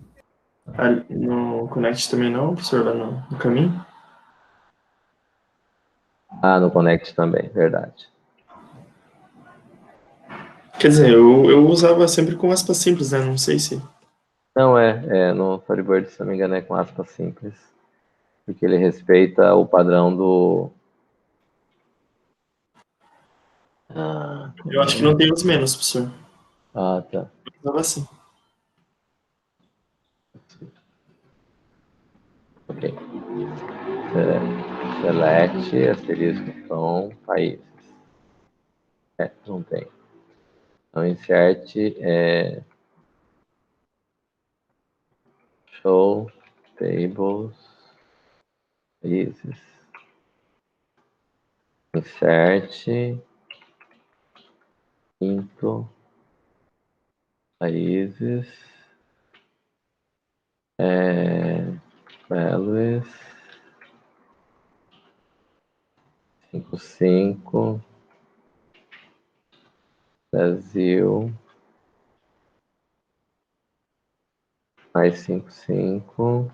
Ali no Connect também não, professor, lá no caminho. Ah, no Connect também, verdade. Quer dizer, eu usava sempre com aspas simples, né? Não sei se... Não, no Storyboard, se não me engano, é com aspas simples. Porque ele respeita o padrão do... Eu acho que não tem os menos, professor. Ah, tá. Eu usava assim. Ok. Select, asterisco, from, países. Não tem. Então, insert, show, tables, países. Insert, into, países, values, 55, Brasil, mais 55,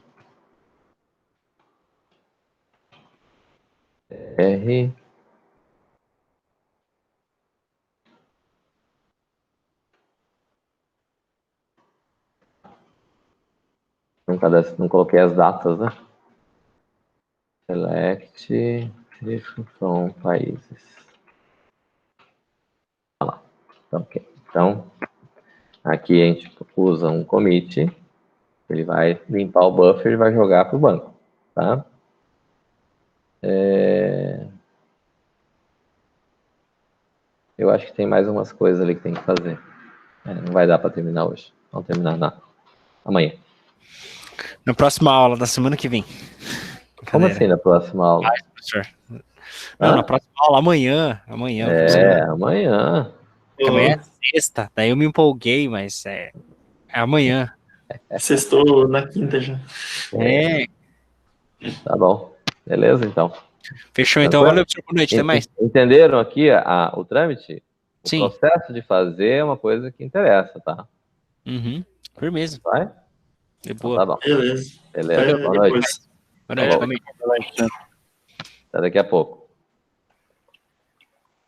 R, não coloquei as datas, né? Select, são países. Olha lá. Ok. Então, aqui a gente usa um commit, ele vai limpar o buffer e vai jogar para o banco, tá? Eu acho que tem mais umas coisas ali que tem que fazer. Não vai dar para terminar hoje. Vamos terminar amanhã. Na próxima aula da semana que vem. Como assim na próxima aula? Professor. Não, na próxima aula, amanhã. Amanhã. Amanhã. Amanhã é sexta, daí eu me empolguei, mas é amanhã. Sextou na quinta já. Tá bom. Beleza, então. Fechou, então. Valeu, professor. Boa noite. Até mais. Entenderam aqui o trâmite? O Sim. processo de fazer é uma coisa que interessa, tá? Firmeza. Vai? De boa. Tá bom. Beleza. Beleza. Boa noite. Boa noite. Até daqui a pouco.